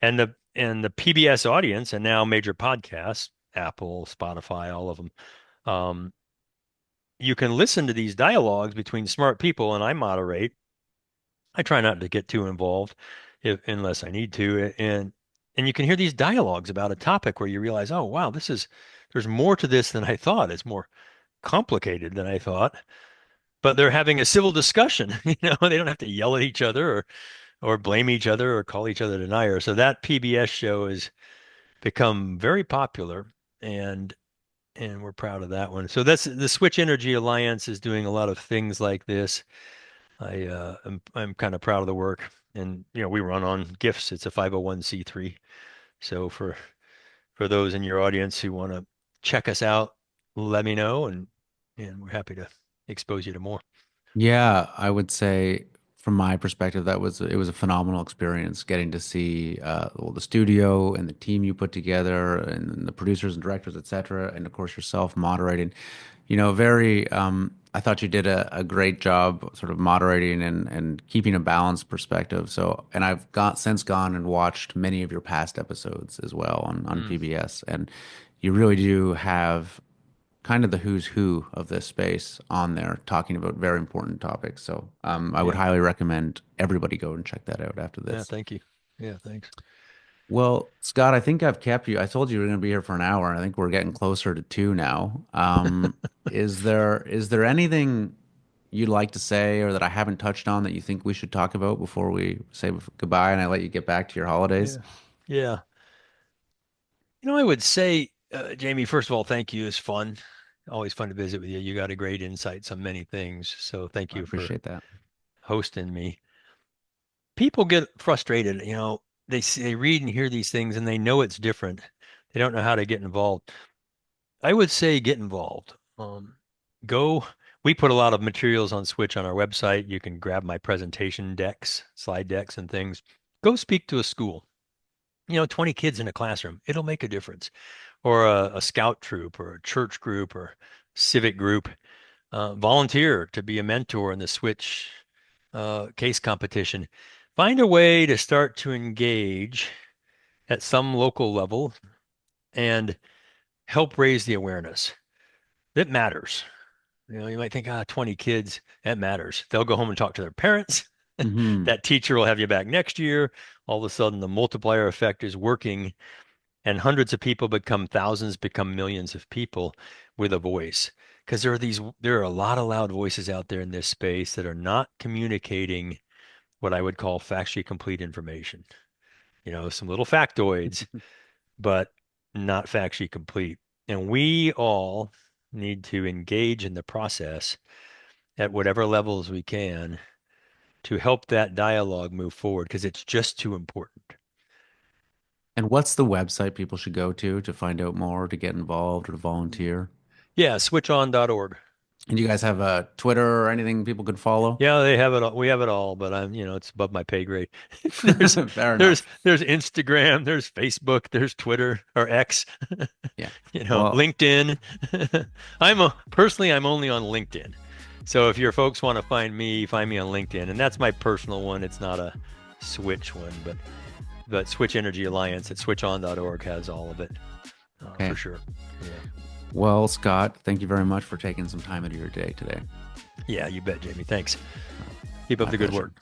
And the PBS audience, and now major podcasts, Apple, Spotify, all of them, um, you can listen to these dialogues between smart people, and I moderate. I try not to get too involved unless I need to. And you can hear these dialogues about a topic where you realize, oh, wow, there's more to this than I thought. It's more complicated than I thought. But they're having a civil discussion. They don't have to yell at each other or blame each other or call each other deniers. So that PBS show has become very popular, and we're proud of that one. So that's the Switch Energy Alliance is doing a lot of things like this. I'm kind of proud of the work. And we run on gifts. It's a 501(c)(3). So for those in your audience who want to check us out, let me know, and we're happy to expose you to more. Yeah, I would say from my perspective, it was a phenomenal experience getting to see well, the studio and the team you put together and the producers and directors, et cetera, and of course yourself moderating. Very I thought you did a great job sort of moderating and keeping a balanced perspective. So, and I've got since gone and watched many of your past episodes as well on Mm, PBS, and you really do have kind of the who's who of this space on there talking about very important topics. So I would yeah. highly recommend everybody go and check that out after Yeah. this. Thank you. Yeah. Thanks. Well, Scott, I think I've kept you. I told you we are going to be here for an hour. I think we're getting closer to two now. Is there anything you'd like to say or that I haven't touched on that you think we should talk about before we say goodbye and I let you get back to your holidays? Yeah. Yeah. I would say, Jamie, first of all, thank you. It's fun. Always fun to visit with you. You got a great insights on many things. So thank I you for appreciate that. hosting me. people get frustrated. They read and hear these things and they know it's different. They don't know how to get involved. I would say get involved. Go. We put a lot of materials on Switch on our website. You can grab my presentation decks, slide decks, and things. Go speak to a school. 20 kids in a classroom. It'll make a difference. Or a scout troop, or a church group, or civic group. Volunteer to be a mentor in the Switch case competition. Find a way to start to engage at some local level and help raise the awareness. It matters. You might think, 20 kids, that matters. They'll go home and talk to their parents. Hmm. That teacher will have you back next year. All of a sudden, the multiplier effect is working, and hundreds of people become thousands, become millions of people with a voice. Because there are a lot of loud voices out there in this space that are not communicating what I would call factually complete information. Some little factoids, but not factually complete. And we all need to engage in the process at whatever levels we can to help that dialogue move forward because it's just too important. And what's the website people should go to find out more, to get involved, or to volunteer? Yeah, switchon.org. And you guys have a Twitter or anything people could follow? Yeah, they have it all. We have it all, but it's above my pay grade. There's Fair there's enough. there's Instagram, there's Facebook, there's Twitter or X, Yeah. Well, LinkedIn. I'm only on LinkedIn. So if your folks want to find me on LinkedIn, and that's my personal one. It's not a Switch one, but Switch Energy Alliance at switchon.org has all of it for okay. sure. Yeah. Well, Scott, thank you very much for taking some time out of your day today. Yeah, you bet, Jamie. Thanks. Keep up My the good pleasure. work.